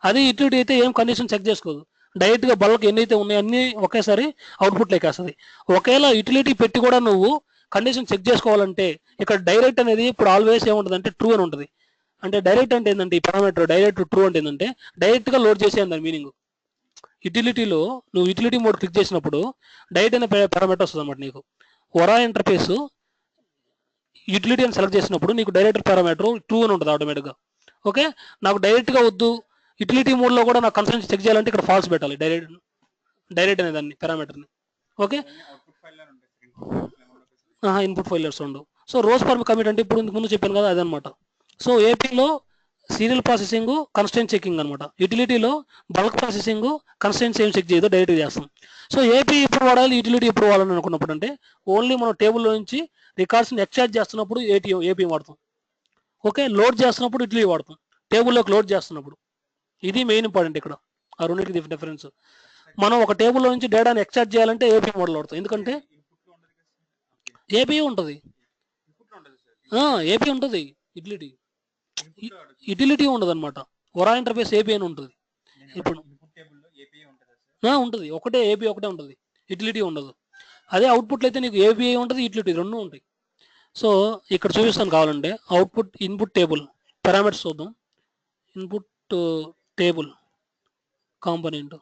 [SPEAKER 1] అది యూటిలిటీ అయితే ఏం కండిషన్ చెక్ చేసుకోదు, డైరెక్ట్గా బల్క్ ఎన్నైతే ఉన్నాయో అన్నీ ఒకేసారి అవుట్పుట్ లేకేస్తుంది. ఒకవేళ యూటిలిటీ పెట్టి కూడా నువ్వు కండిషన్ చెక్ చేసుకోవాలంటే ఇక్కడ డైరెక్ట్ అనేది ఇప్పుడు ఆల్వేస్ ఏముంటుంది అంటే ట్రూ అని ఉంటుంది. అంటే డైరెక్ట్ అంటే ఏంటంటే ఈ పారామీటర్ డైరెక్ట్ ట్రూ అంటే ఏంటంటే డైరెక్ట్గా లోడ్ చేసే దాని మీనింగ్. యూటిలిటీలో నువ్వు యూటిలిటీ మోడ్ క్లిక్ చేసినప్పుడు డైరెక్ట్ అనే పారామీటర్ వస్తుంది అనమాట నీకు. వరా ఇంటర్ఫేస్ యూటిలిటీ అని సెలెక్ట్ చేసినప్పుడు నీకు డైరెక్ట్ పారామీటర్ ట్రూ అని ఉంటుంది ఆటోమేటిక్గా. ఓకే, నాకు డైరెక్ట్గా వద్దు, యూటిలిటీ మోడ్లో కూడా నాకు కన్సర్న్ చెక్ చేయాలంటే ఇక్కడ ఫాల్స్ పెట్టాలి, డైరెక్ట్ అనే దాన్ని పారామీటర్ని. ఓకే, ఇన్పుట్ ఫైలర్స్ ఉండవు. సో రోస్ పర్ కమిట్ అంటే ఇప్పుడు ముందు చెప్పాను కదా అదనమాట. సో ఏపీలో సీరియల్ ప్రాసెసింగ్ కన్స్టెంట్ చెకింగ్ అనమాట, యూటిలిటీలో బల్క్ ప్రాసెసింగ్ కన్స్టెంట్స్ ఏం చెక్ చేయదో డైరెక్ట్గా చేస్తాం. సో ఏపీ ఎప్పుడు వాడాలి, యూటిలిటీ ఎప్పుడు వాడాలని అనుకున్నప్పుడు అంటే ఓన్లీ మనం టేబుల్లో నుంచి రికార్డ్స్ని ఎక్స్ట్రాక్ట్ చేస్తున్నప్పుడు ఏపీ వాడతాం. ఓకే, లోడ్ చేస్తున్నప్పుడు యూటిలిటీ వాడతాం, టేబుల్లోకి లోడ్ చేస్తున్నప్పుడు. ఇది మెయిన్ ఇంపార్టెంట్ ఇక్కడ, ఆ రెండింటికి డిఫరెన్స్. మనం ఒక టేబుల్లో నుంచి డేటాని ఎక్స్ట్రాక్ట్ చేయాలంటే ఏపీ మోడల్ వాడతాం, ఎందుకంటే ఏపీ ఉంటుంది, ఏపీ ఉంటుంది, యూటిలిటీ ఉండదు అనమాట. వరా ఇంటర్ఫేస్ ఏపీ అని ఉంటుంది. ఇప్పుడు ఉంటుంది, ఒకటే ఏపీ ఒకటే ఉంటుంది, యూటిలిటీ ఉండదు. అదే అవుట్పుట్లో అయితే నీకు ఏపీఐ ఉంటుంది, యూటిలిటీ రెండు ఉంటాయి. సో ఇక్కడ చూపిస్తాను కావాలంటే ఇన్పుట్ టేబుల్ పారామీటర్స్ చూద్దాం. ఇన్పుట్ టేబుల్ కాంపోనెంట్,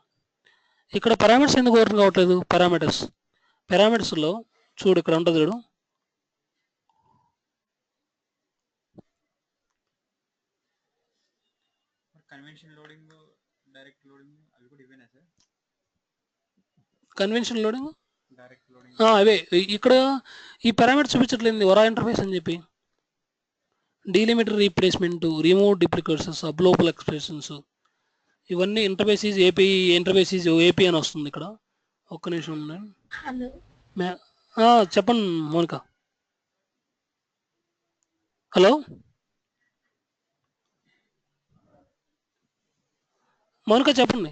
[SPEAKER 1] ఇక్కడ పారామీటర్స్ ఎందుకు ఓపెన్ కావట్లేదు, పారామీటర్స్లో చూడు ఇక్కడ ఉంటుంది చూడు, కన్వెన్షన్ లోడింగ్ అవే ఇక్కడ ఈ పారామీటర్ చూపించట్లేదు వరా ఇంటర్ఫేస్ అని చెప్పి. డీలిమిటర్ రీప్లేస్మెంట్, రిమూవ్ డిప్లికేషన్స్, అబ్లోపల్ ఎక్స్ప్రెషన్స్, ఇవన్నీ interface is AP, interface is AP అని వస్తుంది ఇక్కడ. ఒక్క నిమిషం ఉండండి.
[SPEAKER 3] హలో
[SPEAKER 1] చెప్పండి మోనిక. హలో మోనిక చెప్పండి.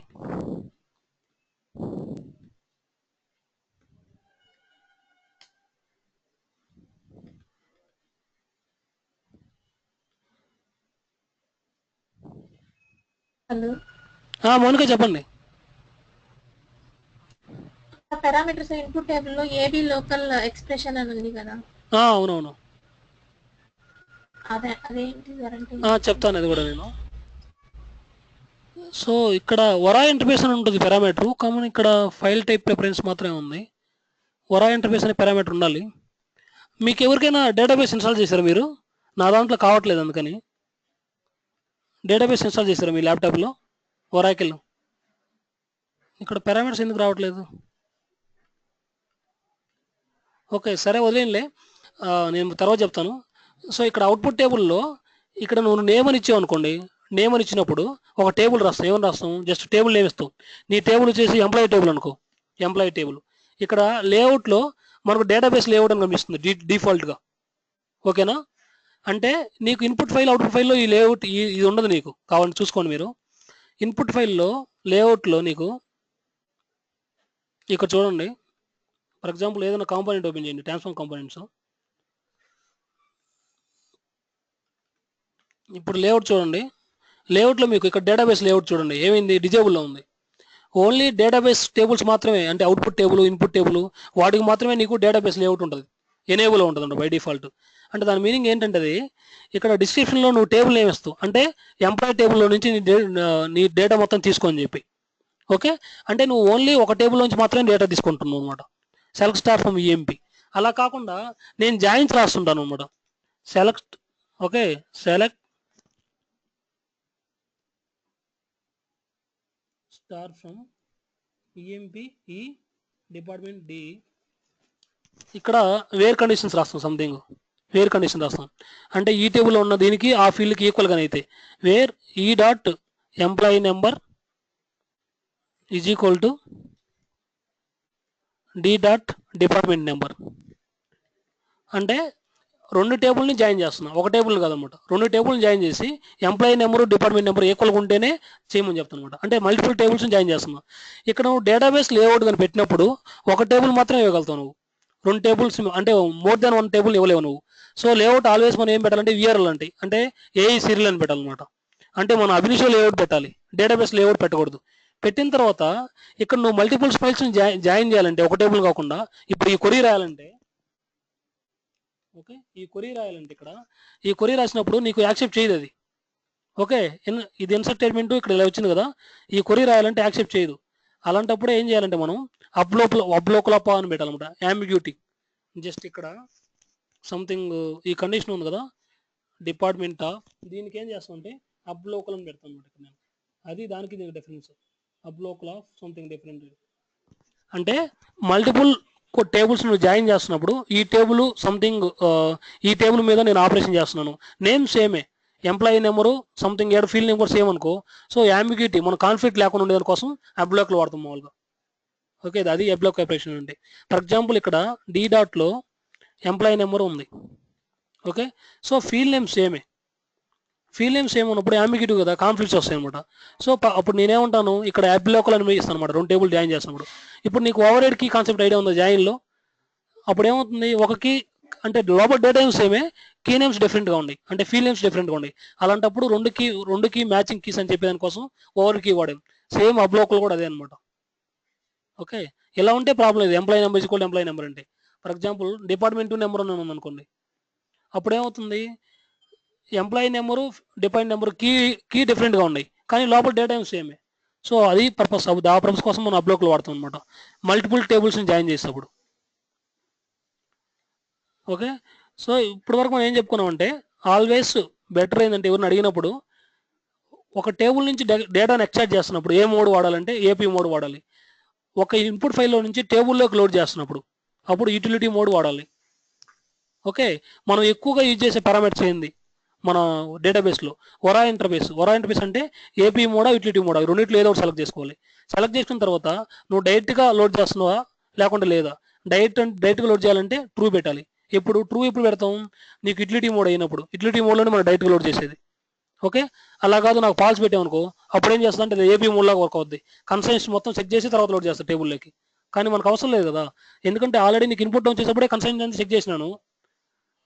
[SPEAKER 3] హలో
[SPEAKER 1] మోనిక చెప్పండి.
[SPEAKER 3] పారామీటర్స్ ఇన్పుట్ టేబుల్ లో ఏబి లోకల్ ఎక్స్ప్రెషన్ అని ఉంది కదా,
[SPEAKER 1] అవునవును,
[SPEAKER 3] అదేంటి సార్ అంటే?
[SPEAKER 1] చెప్తాను అది కూడా నేను. సో ఇక్కడ వరా ఇంటర్ఫేస్ అని ఉంటుంది పారామీటర్, కామన్ ఇక్కడ ఫైల్ టైప్ ప్రిఫరెన్స్ మాత్రమే ఉంది. వరా ఇంటర్ఫేస్ అనే పారామీటర్ ఉండాలి. మీకు ఎవరికైనా డేటాబేస్ ఇన్స్టాల్ చేశారా మీరు? నా దాంట్లో కావట్లేదు, అందుకని. డేటాబేస్ ఇన్స్టాల్ చేశారా మీ ల్యాప్టాప్లో ఒరాకిల్? ఇక్కడ పారామీటర్స్ ఎందుకు రావట్లేదు? ఓకే సరే వదిలేనులే, నేను తర్వాత చెప్తాను. సో ఇక్కడ అవుట్పుట్ టేబుల్లో ఇక్కడ నువ్వు నేమ్ అని ఇచ్చావు అనుకోండి, నేమ్ అని ఇచ్చినప్పుడు ఒక టేబుల్ రాస్తాం. ఏమని రాస్తాం? జస్ట్ టేబుల్ నేమ్ ఇస్తాం. నీ టేబుల్ వచ్చేసి ఎంప్లాయీ టేబుల్ అనుకో, ఎంప్లాయీ టేబుల్. ఇక్కడ లేఅవుట్లో మనకు డేటాబేస్ లేఅవుట్ అని కనిపిస్తుంది డిఫాల్ట్గా. ఓకేనా? అంటే నీకు ఇన్పుట్ ఫైల్ అవుట్పుట్ ఫైల్లో ఈ లేఅవుట్ ఇది ఉండదు. నీకు కావాలని చూసుకోండి మీరు. ఇన్పుట్ ఫైల్లో లేఅవుట్లో నీకు ఇక్కడ చూడండి, ఫర్ ఎగ్జాంపుల్ ఏదైనా కాంపోనెంట్ ఓపెన్ చేయండి, ట్రాన్స్ఫార్మ్ కాంపోనెంట్స్. ఇప్పుడు లేఅవుట్ చూడండి, లేఅవుట్లో మీకు ఇక్కడ డేటాబేస్ లేఅవుట్ చూడండి ఏమైంది, డిజేబుల్లో ఉంది. ఓన్లీ డేటాబేస్ టేబుల్స్ మాత్రమే, అంటే అవుట్పుట్ టేబుల్, ఇన్పుట్ టేబుల్, వాటికి మాత్రమే నీకు డేటాబేస్ లేఅవుట్ ఉంటుంది, ఎనేబుల్ ఉంటుంది బై డిఫాల్ట్. అంటే దాని మీనింగ్ ఏంటంటే అది ఇక్కడ డిస్క్రిప్షన్లో నువ్వు టేబుల్ నేమ్ ఇస్తావు, అంటే ఎంప్లాయీ టేబుల్లో నుంచి నీ డేటా మొత్తం తీసుకొని చెప్పి. ఓకే, అంటే నువ్వు ఓన్లీ ఒక టేబుల్ నుంచి మాత్రమే డేటా తీసుకుంటున్నావు అనమాట. Select star from EMP. అలా కాకుండా నేను జాయిన్స్ రాస్తుంటాను అనమాట. Select, okay, select star from EMP ఈ డిపార్ట్మెంట్ డి. ఇక్కడ వేర్ కండిషన్స్ రాస్తాం, సంథింగ్ వేర్ కండిషన్ రాస్తాం. అంటే ఈ టేబుల్లో ఉన్న దీనికి ఆ ఫీల్డ్కి ఈక్వల్గానే అయితే where E dot employee number is equal to D dot department number. అంటే రెండు టేబుల్ని జాయిన్ చేస్తున్నా, ఒక టేబుల్ కాదనమాట, రెండు టేబుల్ని జాయిన్ చేసి ఎంప్లాయీ నెంబరు డిపార్ట్మెంట్ నెంబర్ ఈక్వల్గా ఉంటేనే చేయమని చెప్తాను అనమాట. అంటే మల్టిపుల్ టేబుల్స్ని జాయిన్ చేస్తున్నా. ఇక్కడ నువ్వు డేటాబేస్ లేఅవుట్ కానీ పెట్టినప్పుడు ఒక టేబుల్ మాత్రమే ఇవ్వగలుగుతావు నువ్వు, రెండు టేబుల్స్ అంటే మోర్ దాన్ వన్ టేబుల్ ఇవ్వలేవు నువ్వు. సో లేఅవుట్ ఆల్వేస్ మనం ఏం పెట్టాలంటే విఆర్ఎల్ అంటే, అంటే ఏఈ సీరియల్ అని పెట్టాలన్నమాట. అంటే మనం అభినిషో లేఅవుట్ పెట్టాలి, డేటాబేస్ లేఅవుట్ పెట్టకూడదు. పెట్టిన తర్వాత ఇక్కడ నువ్వు మల్టిపుల్ ఫైల్స్ని జాయిన్ చేయాలంటే ఒక టేబుల్ కాకుండా, ఇప్పుడు ఈ కొరీ రాయాలంటే, ఓకే, ఈ కొరీ రాయాలంటే ఇక్కడ ఈ కొరీ రాసినప్పుడు నీకు యాక్సెప్ట్ చేయదు అది. ఓకే, ఇది ఇన్సర్ట్ స్టేట్మెంట్ ఇక్కడ ఇలా వచ్చింది కదా, ఈ కొరీ రాయాలంటే యాక్సెప్ట్ చేయదు. అలాంటప్పుడు ఏం చేయాలంటే మనం అబ్లోకలప అని పెట్టాలన్నమాట, యాంబిగ్యూటీ. జస్ట్ ఇక్కడ సంథింగ్ ఈ కండిషన్ ఉంది కదా, డిపార్ట్మెంట్ దీనికి ఏం చేస్తామంటే అబ్లోకల్ అని పెడతాం అనమాట. ఇక్కడ నేను అది దానికి దీనికి డిఫరెన్స్, అబ్లోకల్ ఆఫ్ సంథింగ్ డిఫరెంట్. అంటే మల్టిపుల్ టేబుల్స్ నువ్వు జాయిన్ చేస్తున్నప్పుడు ఈ టేబుల్ సంథింగ్, ఈ టేబుల్ మీద నేను ఆపరేషన్ చేస్తున్నాను, నేమ్ సేమే, ఎంప్లాయీ నెంబరు సంథింగ్ ఏడు ఫీల్డ్ నెంబర్ సేమ్ అనుకో. సో యాంబిగ్యూటీ మన కాన్ఫ్లిక్ట్ లేకుండా ఉండేదాని కోసం అబ్లోక్లు వాడతాం మామూలుగా. ఓకే, అది అబ్లోక్ ఆపరేషన్ అంటే. ఫర్ ఎగ్జాంపుల్ ఇక్కడ డి డాట్లో ఎంప్లాయీ నెంబర్ ఉంది. ఓకే, సో ఫీల్డ్ నేమ్ సేమే, ఫీల్డ్ నేమ్ సేమ్ ఉన్నప్పుడు యాంబిగ్యూటీ కదా, కాన్ఫ్లిక్ట్స్ వస్తాయి అనమాట. సో అప్పుడు నేనేమంటాను ఇక్కడ అబ్లోకల్ అని ఇస్తాను అనమాట, రెండు టేబుల్ జాయిన్ చేస్తున్నప్పుడు. ఇప్పుడు నీకు over head key concept idea ఉందా జాయిన్లో? అప్పుడు ఏమవుతుంది, ఒక కీ అంటే లోపల డేటా నేమ్స్ సేమే, కీ నేమ్స్ డిఫరెంట్గా ఉన్నాయి, అంటే ఫీల్డ్ నేమ్స్ డిఫరెంట్గా ఉన్నాయి. అలాంటప్పుడు రెండు కీ మ్యాచింగ్ కీస్ అని చెప్పేదాని కోసం ఓవర్ కీ వాడాం. సేమ్ అబ్లోకల్ కూడా అదే అనమాట. ఓకే, ఇలా ఉంటే ప్రాబ్లం లేదు, employee number is equal employee number అంటే. ఫర్ ఎగ్జాంపుల్ డిపార్ట్మెంట్ నెంబర్ అని ఉంది అనుకోండి, అప్పుడు ఏమవుతుంది, employee number department number key డిఫరెంట్గా ఉన్నాయి, కానీ లోపల డేటా ఏం సేమే. సో అది పర్పస్, ఆ పర్పస్ కోసం మనం అబ్లోక్లు వాడతాం అనమాట, మల్టిపుల్ టేబుల్స్ని జాయిన్ చేసేటప్పుడు. ఓకే, సో ఇప్పటి వరకు మనం ఏం చెప్పుకున్నామంటే ఆల్వేస్ బెటర్ ఏంటంటే ఎవరిని అడిగినప్పుడు ఒక టేబుల్ నుంచి డేటాను ఎక్స్ట్రాక్ట్ చేస్తున్నప్పుడు ఏ మోడ్ వాడాలంటే ఏపీ మోడ్ వాడాలి. ఒక ఇన్పుట్ ఫైల్లో నుంచి టేబుల్లోకి లోడ్ చేస్తున్నప్పుడు అప్పుడు యూటిలిటీ మోడ్ వాడాలి. ఓకే, మనం ఎక్కువగా యూజ్ చేసే పారామీటర్స్ ఏంది, మన డేటాబేస్లో. వరా ఇంటర్ఫేస్ అంటే ఏపీ మోడా యూటిలిటీ మోడా రెండింటిలో ఏదో ఒకటి సెలెక్ట్ చేసుకోవాలి. సెలెక్ట్ చేసుకున్న తర్వాత నువ్వు డైరెక్ట్గా లోడ్ చేస్తున్నావా లేకుంటే లేదా. డైరెక్ట్గా లోడ్ చేయాలంటే ట్రూ పెట్టాలి. ట్రూ ఎప్పుడు పెడతాం, నీకు యూటిలిటీ మోడ్ అయినప్పుడు. యూటిలిటీ మోడ్లోనే మనం డైరెక్ట్గా లోడ్ చేసేది. ఓకే, అలా కాదు నాకు ఫాల్స్ పెట్టామనుకో అప్పుడు ఏం చేస్తా అంటే ఏపీ మోడ్లాగా వర్క్ అవుద్ది. కన్సైన్స్ మొత్తం చెక్ చేసి తర్వాత లోడ్ చేస్తా టేబుల్లోకి. కానీ మనకు అవసరం లేదు కదా, ఎందుకంటే ఆల్రెడీ నీకు ఇన్పుట్ వచ్చేటప్పుడే కన్సైన్స్ చెక్ చేసినాను.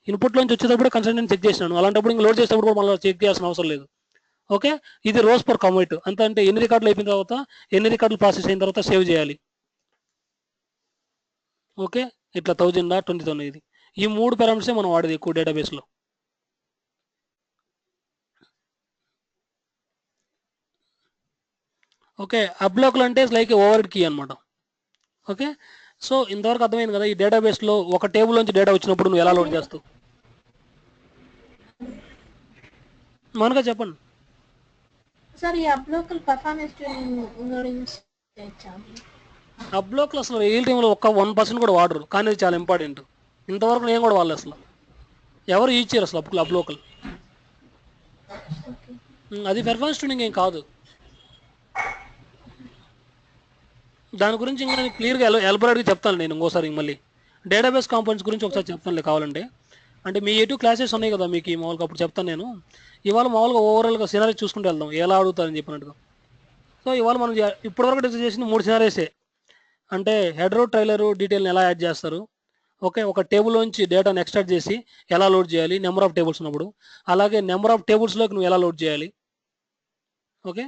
[SPEAKER 1] ఇన్పుట్లోంచి వచ్చేటప్పుడే కన్సైన్స్ చెక్ చేసినాను. అలాంటప్పుడు ఇంకా లోడ్ చేసేటప్పుడు కూడా మళ్ళీ చెక్ చేయాల్సిన అవసరం లేదు. ఓకే, ఇది రోస్ పర్ కమిట్ అంత, అంటే ఎన్ని రికార్డులు అయిపోయిన తర్వాత ఎన్ని రికార్డులు ప్రాసెస్ అయిన తర్వాత సేవ్ చేయాలి. ఓకే, ఇట్లా 1000 20,000 ఇది. ఈ 3 పారామీటర్సే మనం వాడేది ఎక్కువ డేటాబేస్లో. ఓకే, అబ్లాక్లు అంటే లైక్ ఓవర్ కీ అనమాట. ఓకే, సో ఇంతవరకు అర్థమైంది కదా ఈ డేటాబేస్లో ఒక టేబుల్ నుంచి డేటా వచ్చినప్పుడు నువ్వు ఎలా లోడ్ చేస్తావు. మనగా చెప్పండి
[SPEAKER 3] సార్ ఈ అబ్లోకల్ పర్ఫార్మెన్స్ ట్యూనింగ్ చేయొచ్చా?
[SPEAKER 1] అబ్లోక్లు అసలు రియల్ టైంలో ఒక్క 1% కూడా వాడరు, కానీ ఇది చాలా ఇంపార్టెంట్. ఇంతవరకు నేను కూడా వాడలేదు అసలు, ఎవరు యూజ్ చేయరు అసలు అబ్లోకల్. అది పెర్ఫార్మెన్స్ ట్యూనింగ్ ఏం కాదు. దాని గురించి ఇంకా నేను క్లియర్గా ఎలబరేట్గా చెప్తాను నేను ఇంకోసారి. మళ్ళీ డేటాబేస్ కాంపోనెంట్స్ గురించి ఒకసారి చెప్తానులే కావాలంటే. అంటే మీ ఎటు క్లాసెస్ ఉన్నాయి కదా మీకు, ఈ మామూలుగా అప్పుడు చెప్తాను నేను. ఇవాళ మామూలుగా ఓవరాల్గా సినారీ చూసుకుంటూ వెళ్దాం ఎలా అడుగుతారని చెప్పినట్టుగా. సో ఇవాళ మనం ఇప్పటివరకు డిస్కస్ చేసింది 3 సినారీసే. అంటే హెడరు, ట్రైలరు, డీటెయిల్ని ఎలా యాడ్ చేస్తారు. ఓకే, ఒక టేబుల్లోంచి డేటాను ఎక్స్ట్రాక్ట్ చేసి ఎలా లోడ్ చేయాలి నెంబర్ ఆఫ్ టేబుల్స్ ఉన్నప్పుడు, అలాగే నెంబర్ ఆఫ్ టేబుల్స్లోకి నువ్వు ఎలా లోడ్ చేయాలి. ఓకే,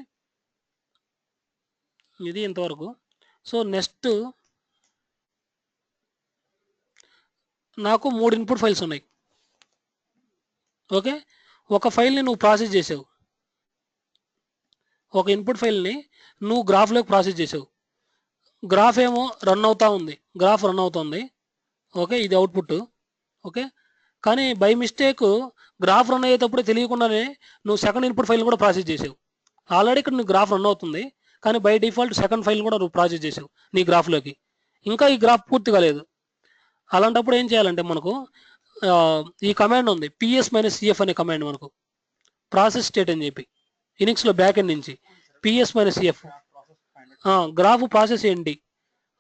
[SPEAKER 1] ఇది ఇంతవరకు. సో నెక్స్ట్ నాకు 3 ఇన్పుట్ ఫైల్స్ ఉన్నాయి. ఓకే, ఒక ఫైల్ని నువ్వు ప్రాసెస్ చేసావు, ఒక ఇన్పుట్ ఫైల్ని నువ్వు గ్రాఫ్లోకి ప్రాసెస్ చేసావు. గ్రాఫ్ ఏమో రన్ అవుతుంది. ఓకే, ఇది అవుట్పుట్. ఓకే, కానీ బై మిస్టేక్ గ్రాఫ్ రన్ అయ్యేటప్పుడు తెలియకుండానే నువ్వు సెకండ్ ఇన్పుట్ ఫైల్ కూడా ప్రాసెస్ చేసావు. ఆల్రెడీ ఇక్కడ నువ్వు గ్రాఫ్ రన్ అవుతుంది, కానీ బై డిఫాల్ట్ సెకండ్ ఫైల్ కూడా నువ్వు ప్రాసెస్ చేసావు నీ గ్రాఫ్లోకి. ఇంకా ఈ గ్రాఫ్ పూర్తి కాలేదు. అలాంటప్పుడు ఏం చేయాలంటే మనకు ఈ కమాండ్ ఉంది, PS-CF అనే కమాండ్. మనకు ప్రాసెస్ స్టేట్ అని చెప్పి లినక్స్లో బ్యాక్ ఎండ్ నుంచి PS-CF గ్రాఫ్ ప్రాసెస్ ఏంటి.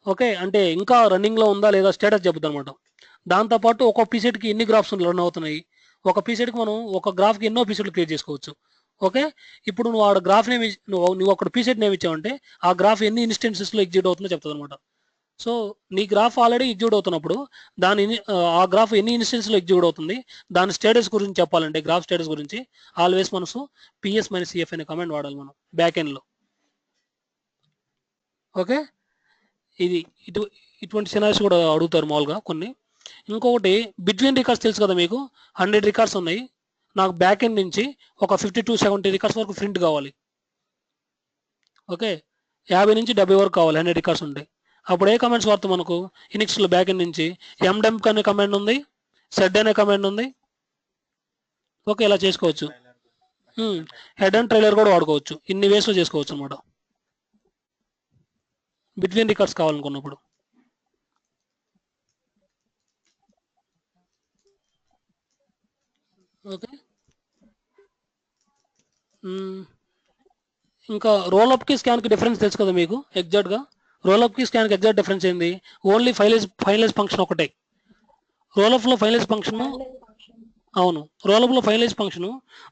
[SPEAKER 1] ఓకే, అంటే ఇంకా రన్నింగ్లో ఉందా లేదా స్టేటస్ చెబుతుంది అనమాట. దాంతోపాటు ఒక పీసెట్కి ఎన్ని గ్రాఫ్స్ రన్ అవుతున్నాయి, ఒక పీసెట్కి మనం ఒక గ్రాఫ్కి ఎన్నో పీసెట్లు క్రియేట్ చేసుకోవచ్చు. ఓకే, ఇప్పుడు నువ్వు ఆ గ్రాఫ్ నేమ్ నువ్వు ఒక పీసెట్ నేమ్ ఇచ్చావంటే ఆ గ్రాఫ్ ఎన్ని ఇన్స్టెన్సెస్లో ఎగ్జిక్యూట్ అవుతుందో చెప్తుంది అనమాట. సో నీ గ్రాఫ్ ఆల్రెడీ ఎగ్జిక్యూట్ అవుతున్నప్పుడు ఆ గ్రాఫ్ ఎన్ని ఇన్స్టెన్స్లో ఎగ్జిక్యూట్ అవుతుంది, దాని స్టేటస్ గురించి చెప్పాలంటే గ్రాఫ్ స్టేటస్ గురించి ఆల్వేస్ మనసు PS-CF అనే కమాండ్ వాడాలి మనం బ్యాక్ ఎండ్లో. ఓకే, ఇది ఇటువంటి సినారీస్ కూడా అడుగుతారు మామూలుగా కొన్ని. ఇంకొకటి బిట్వీన్ రికార్డ్స్ తెలుసు కదా మీకు, 100 రికార్డ్స్ ఉన్నాయి. నాకు బ్యాక్ ఎండ్ నుంచి ఒక 50 to 70 రికార్డ్స్ వరకు ప్రింట్ కావాలి. ఓకే, 50 నుంచి 70 వరకు కావాలి 100 రికార్డ్స్ ఉంటాయి. అప్పుడు ఏ కమాండ్స్ వాడతాం మనకు లినక్స్లో బ్యాక్ ఎండ్ నుంచి mdemp అనే కమాండ్ ఉంది, sed అనే కమాండ్ ఉంది. ఓకే, ఇలా చేసుకోవచ్చు. హెడ్ అండ్ ట్రైలర్ కూడా వాడుకోవచ్చు. ఇన్ని వేస్లో చేసుకోవచ్చు అనమాట బిట్వీన్ రికార్డ్స్ కావాలనుకున్నప్పుడు. ఓకే, ఇంకా రోల్అప్కి స్కాన్కి డిఫరెన్స్ తెలుసు కదా మీకు ఎగ్జాక్ట్గా. రోల్అప్కి స్కాన్కి ఎగ్జాక్ట్ డిఫరెన్స్ ఏంది, ఓన్లీ ఫైనలైజ్ ఫంక్షన్ ఒకటే. రోల్అప్లో ఫైనలైజ్ ఫంక్షన్, అవును, రోల్అప్లో ఫైనలైజ్ ఫంక్షన్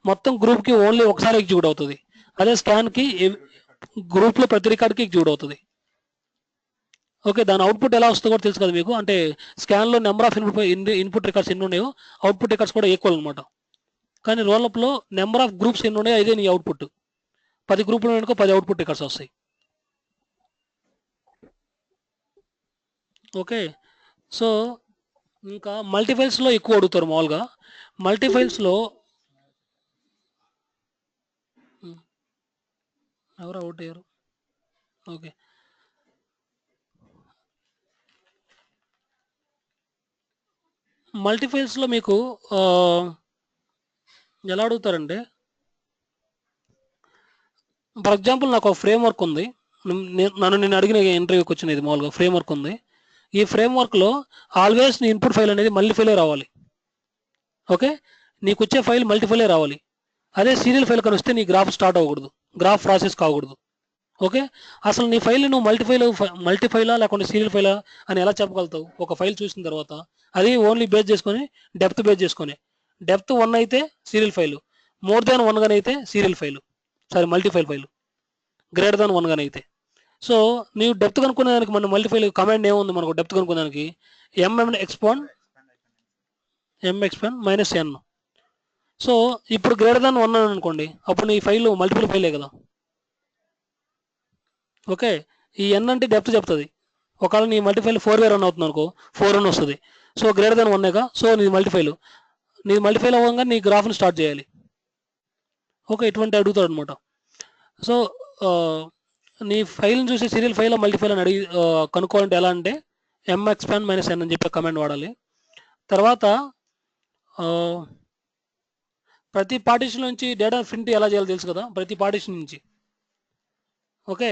[SPEAKER 1] మొత్తం గ్రూప్కి ఓన్లీ ఒకసారి ఎగ్జిక్యూట్ అవుతుంది. అదే స్కాన్కి గ్రూప్లో ప్రతి రికార్డ్కి ఎగ్జిక్యూట్ అవుతుంది. ఓకే, దాని అవుట్పుట్ ఎలా వస్తుందో కూడా తెలుసు కదా మీకు. అంటే స్కాన్లో నెంబర్ ఆఫ్ ఇన్పుట్ రికార్డ్స్ ఎన్ని ఉన్నాయో అవుట్పుట్ రికార్డ్స్ కూడా ఈక్వల్ అనమాట. కానీ రోల్అప్లో నెంబర్ ఆఫ్ గ్రూప్స్ ఎన్ని ఉన్నాయో అదే నీ అవుట్పుట్. 10 గ్రూపులు అనుకో 10 అవుట్పుట్ రికార్డ్స్ వస్తాయి. ఓకే, సో ఇంకా మల్టీఫైల్స్లో ఎక్కువ అడుగుతారు మామూలుగా. మల్టీఫైల్స్లో ఎవరు అవుట్ అయ్యారు. ఓకే, మల్టీఫైల్స్లో మీకు ఎలా అడుగుతారంటే, ఫర్ ఎగ్జాంపుల్ నాకు ఒక ఫ్రేమ్వర్క్ ఉంది. నేను అడిగిన ఇంటర్వ్యూకి వచ్చిన ఇది మామూలుగా ఫ్రేమ్వర్క్ ఉంది. ఈ ఫ్రేమ్వర్క్లో ఆల్వేస్ నీ ఇన్పుట్ ఫైల్ అనేది మళ్ళీ ఫైలే రావాలి. ఓకే, నీకు వచ్చే ఫైల్ మల్టీఫైలే రావాలి. అదే సీరియల్ ఫైల్ కానీ వస్తే నీ గ్రాఫ్ స్టార్ట్ అవ్వకూడదు, గ్రాఫ్ ప్రాసెస్ కాకూడదు. ఓకే, అసలు నీ ఫైల్ నువ్వు మల్టీఫైలా లేకుంటే సీరియల్ ఫైలా అని ఎలా చెప్పగలుగుతావు? ఒక ఫైల్ చూసిన తర్వాత అది ఓన్లీ బేస్ చేసుకొని డెప్త్ బేస్ చేసుకొని, డెప్త్ 1 అయితే సీరియల్ ఫైలు, మోర్ దాన్ 1 గాని అయితే serial file, sorry multifile file, greater than 1 గాని అయితే. సో నీవు డెప్త్ కనుక్కునే దానికి మన మల్టీఫైల్ కమాండ్ ఏముంది మనకు డెప్త్ కనుక్కునే దానికి? expand -n. సో ఇప్పుడు గ్రేటర్ దాన్ 1 అని అనుకోండి, అప్పుడు నీ ఫైల్ మల్టిపుల్ ఫైలే కదా. ఓకే, ఈ n అంటే డెప్త్ చెప్తుంది. ఒకవేళ నీ మల్టీఫైల్ 4 రన్ అవుతుంది అనుకో, 4 అని వస్తుంది. సో గ్రేటర్ దాన్ 1గా, సో నీ మల్టీఫైల్ అవ్వగా నీ గ్రాఫ్ని స్టార్ట్ చేయాలి. ఓకే, ఇటువంటి అడుగుతాడు అనమాట. సో నీ ఫైల్ని చూసి సీరియల్ ఫైల్ మల్టీఫైల్ అని అడిగి కనుక్కోవాలంటే ఎలా అంటే -n అని చెప్పే కమాండ్ వాడాలి. తర్వాత ప్రతి పార్టీషన్ నుంచి డేటా ప్రింట్ ఎలా చేయాలో తెలుసు కదా, ప్రతి పార్టీషన్ నుంచి. ఓకే,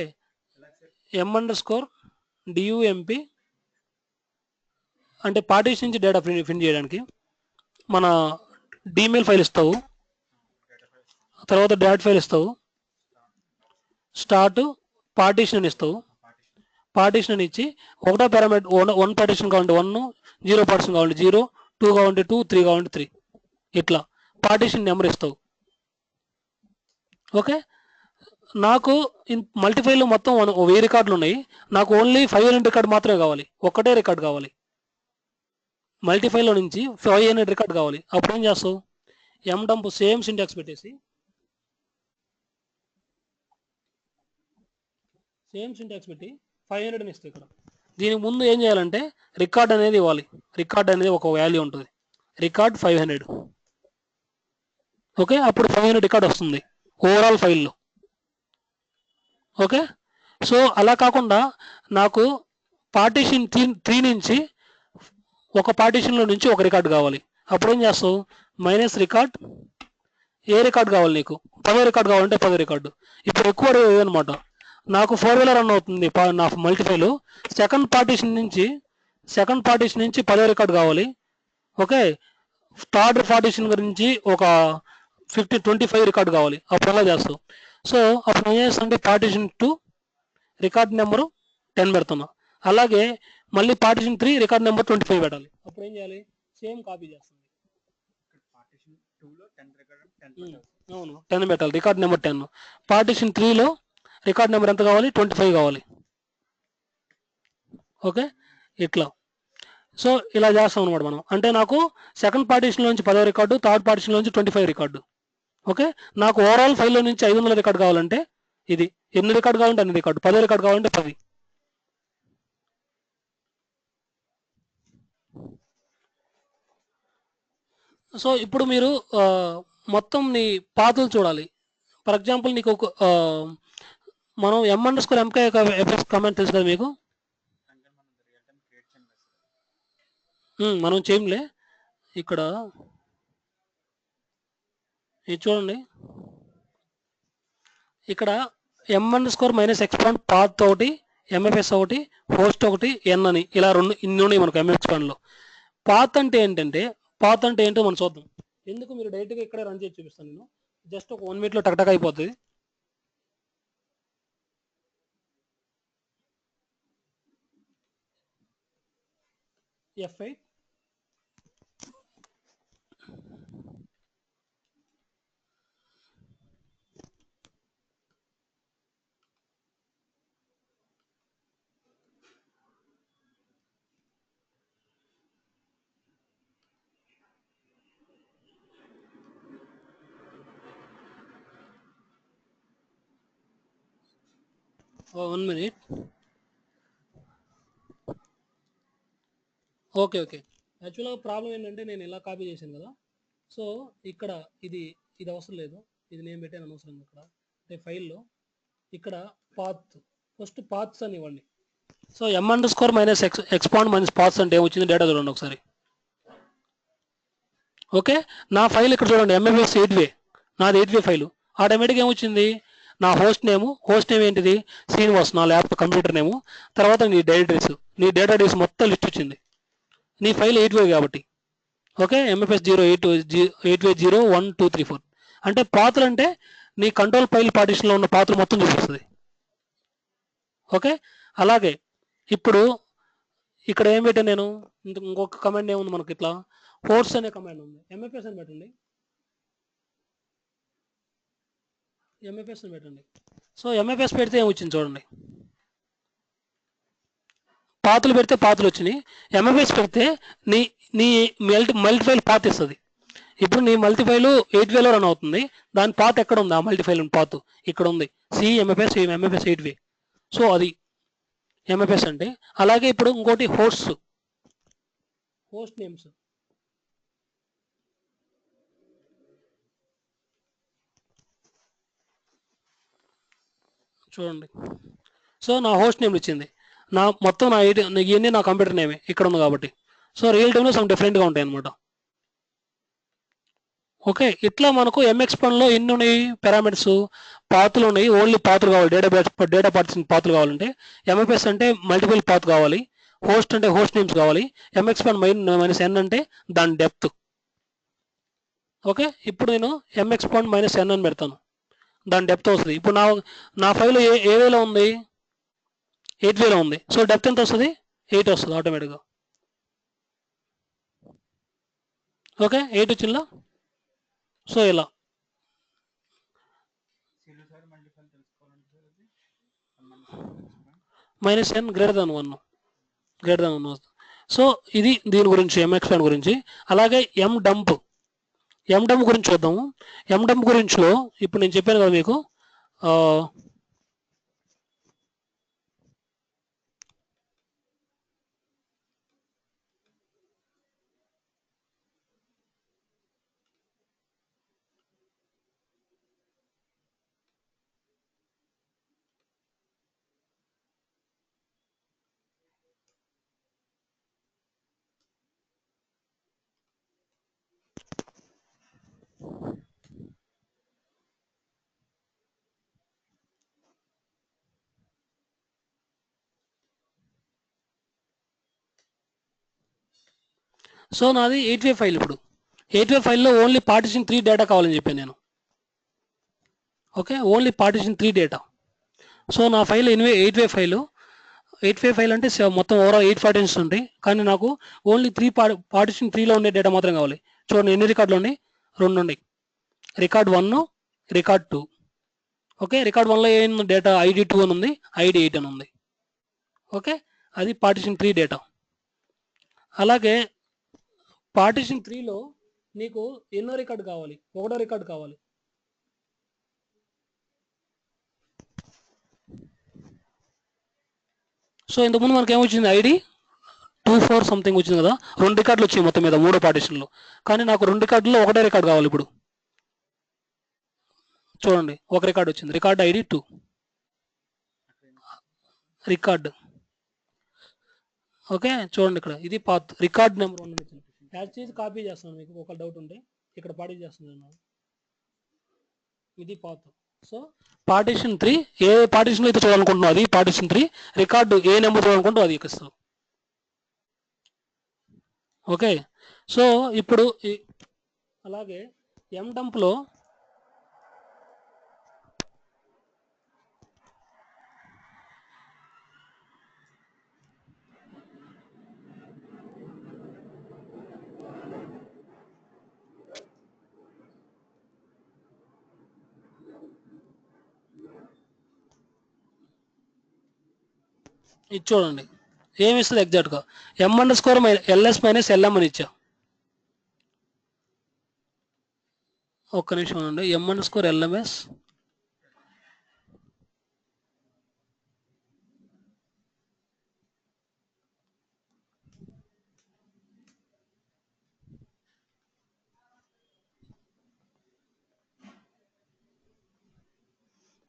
[SPEAKER 1] m_dump అంటే పార్టీషన్ నుంచి డేటా ప్రింట్ చేయడానికి మన డిమెయిల్ ఫైల్ ఇస్తావు, తర్వాత డాట్ ఫైల్ ఇస్తావు, స్టార్ట్ పార్టీషన్ అని ఇస్తావు. పార్టీషన్ అని ఇచ్చి ఒకటో పారామీటర్ 1 పార్టీషన్ కావాలంటే 1, 0 పార్టీషన్ కావాలంటే 0, 2 కావాలంటే 2, 3 కావాలంటే 3, ఇట్లా పార్టీషన్ నెంబర్ ఇస్తావు. ఓకే, నాకు మల్టీఫైల్లో మొత్తం 1000 రికార్డులు ఉన్నాయి, నాకు ఓన్లీ 5 యూనిట్ రికార్డు మాత్రమే కావాలి, ఒక్కటే రికార్డు కావాలి. మల్టీఫైల్లో నుంచి 5 యూనిట్ రికార్డు కావాలి. అప్పుడు ఏం చేస్తావు? dump సేమ్ సింటాక్స్ పెట్టేసి పెట్టి 500 అని ఇస్తాయి. ఇక్కడ దీనికి ముందు ఏం చేయాలంటే రికార్డ్ అనేది ఇవ్వాలి. రికార్డ్ అనేది ఒక వాల్యూ ఉంటుంది, రికార్డ్ 500. ఓకే, అప్పుడు 500 రికార్డ్ వస్తుంది ఓవరాల్ ఫైల్లో. ఓకే, సో అలా కాకుండా నాకు పార్టీషన్ 3 నుంచి ఒక పార్టీషన్లో నుంచి ఒక రికార్డు కావాలి. అప్పుడు ఏం చేస్తావు? -రికార్డ్, ఏ రికార్డు కావాలి నీకు? 10 రికార్డు కావాలంటే 10 రికార్డు. ఇప్పుడు ఎక్కువ అడిగేది అనమాట, నాకు 4 రన్ అవుతుంది నా మల్టీఫైల్, సెకండ్ పార్టీషన్ నుంచి 10 రికార్డు కావాలి. ఓకే, థర్డ్ పార్టీషన్ గురించి ఒక 25 రికార్డు కావాలి. అప్పుడు ఎలా చేస్తావు? సో అప్పుడు ఏం చేస్తానంటే పార్టీషన్ 2 రికార్డ్ నెంబరు 10 పెడుతున్నా, అలాగే మళ్ళీ పార్టీషన్ 3 రికార్డ్ నెంబర్ 25 పెట్టాలి. అప్పుడు ఏం చేయాలి? సేమ్ కాపీ చేస్తుంది. అవును, 10 పెట్టాలి, రికార్డ్ నెంబర్ 10. పార్టీషన్ 3లో రికార్డ్ నెంబర్ ఎంత కావాలి? 25 కావాలి. ఓకే, ఇట్లా. సో ఇలా చేస్తాం అనమాట మనం. అంటే నాకు సెకండ్ పార్టీషన్ నుంచి 10 రికార్డు, థర్డ్ పార్టీషన్ నుంచి 25 రికార్డు. ఓకే, నాకు ఓవరాల్ ఫైల్లో నుంచి 500 రికార్డు కావాలంటే ఇది, ఎన్ని రికార్డు కావాలంటే అన్ని రికార్డు, 10 రికార్డు కావాలంటే 10. సో ఇప్పుడు మీరు మొత్తం నీ పాతులు చూడాలి. ఫర్ ఎగ్జాంపుల్ నీకు ఒక మనం m_mk కమాండ్ తెలుసు కదా మీకు? మనం చేయంలే, ఇక్కడ ఇది చూడండి, ఇక్కడ m_expand పాత్ ఒకటి, MFS ఒకటి, హోస్ట్ ఒకటి, n అని ఇలా ఇన్ని ఉన్నాయి మనకు m_expandలో. పాత్ అంటే ఏంటో మనం చూద్దాం. ఎందుకు మీరు డైరెక్ట్గా ఇక్కడే రన్ చేసి చూపిస్తాను నేను, జస్ట్ ఒక 1 మినిట్లో టక్టక్ అయిపోతుంది. F8 1 minute. ఓకే, యాక్చువల్గా ప్రాబ్లం ఏంటంటే నేను ఇలా కాపీ చేశాను కదా. సో ఇక్కడ ఇది అవసరం లేదు, ఇది నేను పెట్టాను అనవసరం. ఇక్కడ అంటే ఫైల్లో ఇక్కడ ఫస్ట్ పాత్స్ అని ఇవ్వండి. సో m_expand పాత్స్ అంటే ఏమొచ్చింది డేటా చూడండి ఒకసారి. ఓకే, నా ఫైల్ ఇక్కడ చూడండి, MFS 8way, నాది 8way ఫైలు. ఆటోమేటిక్గా ఏమొచ్చింది? నా హోస్ట్ నేమ్ ఏంటిది? శ్రీనివాస్, నా ల్యాప్టాప్ కంప్యూటర్ నేము, తర్వాత నీ డేటాబేస్ మొత్తం లిస్ట్ వచ్చింది. నీ ఫైల్ 8way కాబట్టి. ఓకే, MFS 08808V01234 అంటే పాత్రలు అంటే నీ కంట్రోల్ ఫైల్ పార్టిషన్లో ఉన్న పాత్రలు మొత్తం చూపిస్తుంది. ఓకే, అలాగే ఇప్పుడు ఇక్కడ ఏం పెట్టాను నేను, ఇంకొక కమాండ్ ఏముంది మనకి, ఇట్లా ఫోర్స్ అనే కమాండ్ ఉంది. MFS అని పెట్టండి, MFS అని పెట్టండి. సో MFS పెడితే ఏమొచ్చింది చూడండి, పాతులు పెడితే పాతులు వచ్చినాయి. MFS పెడితే నీ నీ మల్టీఫైల్ పాత్ ఇస్తుంది. ఇప్పుడు నీ మల్టీఫైల్ 8వేలో రన్ అవుతుంది, దాని పాత్ ఎక్కడ ఉంది, ఆ మల్టీఫైల్ పాత్ ఇక్కడ ఉంది, MFS 8వే. సో అది MFS అంటే. అలాగే ఇప్పుడు ఇంకోటి హోస్ట్ నేమ్స్ చూడండి. సో నా హోస్ట్ నేమ్ ఇచ్చింది, నా మొత్తం ఇవన్నీ నా కంప్యూటర్ నేమే ఇక్కడ ఉంది కాబట్టి. సో రియల్ టైంలో సమ్ డిఫరెంట్గా ఉంటాయి అనమాట. ఓకే, ఇట్లా మనకు MXPANలో ఎన్ని ఉన్నాయి పారామీటర్స్, పాత్రలు ఉన్నాయి. ఓన్లీ పాత్రలు కావాలి, డేటా పార్టిషన్ పాత్రలు కావాలంటే. MFS అంటే మల్టిపుల్ పాత్ కావాలి, హోస్ట్ అంటే హోస్ట్ నేమ్స్ కావాలి, MXPAN -n అంటే దాని డెప్త్. ఓకే, ఇప్పుడు నేను MXPAN -n అని పెడతాను, దాని డెప్త్ వస్తుంది. ఇప్పుడు నా ఫైల్ ఏ వేలో ఉంది, 8వేలో ఉంది. సో డెప్త్ ఎంత వస్తుంది, 8 వస్తుంది ఆటోమేటిక్గా. ఓకే, 8 వచ్చిందా. సో ఇలా -n గ్రేటర్ దాన్ 1 సో ఇది దీని గురించి, MXPAN గురించి. అలాగే mdump గురించి చూద్దాము. mdump గురించిలో ఇప్పుడు నేను చెప్పాను కదా మీకు, సో నాది 8వే ఫైల్. ఇప్పుడు 8వే ఫైల్లో ఓన్లీ పార్టిషన్ 3 డేటా కావాలని చెప్పాను నేను. Okay, only partition 3 data. So నా ఫైల్ 8వే ఫైల్ అంటే మొత్తం ఓవరాల్ 8 పార్టిషన్స్ ఉంటాయి, కానీ నాకు ఓన్లీ పార్టిషన్ 3లో ఉండే డేటా మాత్రం కావాలి. చూడండి ఎన్ని రికార్డులు ఉన్నాయి, 2 ఉన్నాయి, రికార్డ్ 1, రికార్డ్ 2. ఓకే, రికార్డ్ 1లో ఏం డేటా ID2 అని ఉంది, ID8 అని ఉంది. ఓకే, అది పార్టిషన్ 3 డేటా. అలాగే పార్టిషన్ 3లో నీకు ఎన్నో రికార్డు కావాలి, 1వ రికార్డు కావాలి. సో ఇంతకుముందు మనకి ఏమొచ్చింది, ID24 సంథింగ్ వచ్చింది కదా, 2 రికార్డులు వచ్చాయి మొత్తం మీద 3వ పార్టిషన్లో. కానీ నాకు 2 రికార్డుల్లో 1వ రికార్డు కావాలి. ఇప్పుడు చూడండి, 1 రికార్డు వచ్చింది, రికార్డ్ ID2 రికార్డ్. ఓకే, చూడండి ఇక్కడ ఇది పాత్, రికార్డ్ నెంబర్ 1 వచ్చింది. యాడ్ చేసి కాపీ చేస్తాను, మీకు ఒక డౌట్ ఉంటే ఇక్కడ పార్టీ చేస్తున్నాను. ఇది పాత్. సో పార్టిషన్ 3 ఏ పార్టిషన్లో అయితే చూడాలనుకుంటున్నావు అది పార్టిషన్ 3, రికార్డు ఏ నెంబర్ చూడాలనుకుంటావు అది ఇస్తావు. ఓకే, సో ఇప్పుడు అలాగే mdumpలో ఇది చూడండి ఏమి ఇస్తుంది ఎగ్జాక్ట్గా, m_ls -lm అని ఇచ్చా. ఒక్క నిమిషం అండి, m_ls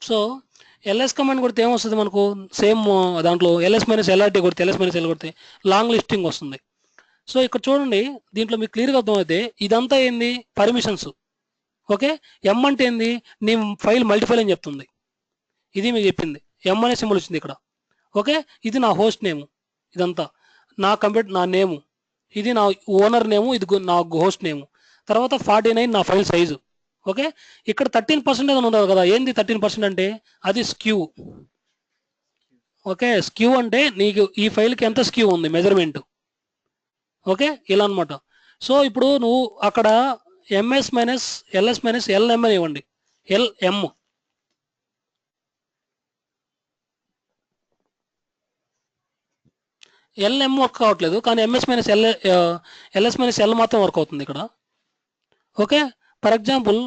[SPEAKER 1] సో ls కమాండ్ కొడితే ఏమొస్తుంది మనకు, సేమ్ దాంట్లో ls -lrt కొడితే, ls-l కొడితే లాంగ్ లిస్టింగ్ వస్తుంది. సో ఇక్కడ చూడండి, దీంట్లో మీకు క్లియర్గా అర్థమైతే ఇదంతా ఏంది, పర్మిషన్స్. ఓకే, m అంటే ఏంది, నీ ఫైల్ మల్టీఫైల్ అని చెప్తుంది, ఇది మీకు చెప్పింది. m అనే సింబల్ వచ్చింది ఇక్కడ. ఓకే, ఇది నా హోస్ట్ నేము, ఇదంతా నా కంప్యూటర్ నా నేము. ఇది నా ఓనర్ నేము, ఇది నా హోస్ట్ నేము. తర్వాత 49 నా ఫైల్ సైజు. ఓకే, ఇక్కడ 13% అని ఉండదు కదా, ఏంది 13% అంటే అది స్క్యూ. ఓకే, స్క్యూ అంటే నీకు ఈ ఫైల్కి ఎంత స్క్యూ ఉంది మెజర్మెంట్. ఓకే, ఇలా అనమాట. సో ఇప్పుడు నువ్వు అక్కడ MS minus LS minus LM అని ఇవ్వండి. ఎల్ఎం ఎల్ఎం వర్క్ కావట్లేదు, కానీ MS minus LS minus L మాత్రం వర్క్ అవుతుంది ఇక్కడ. ఓకే, ఫర్ ఎగ్జాంపుల్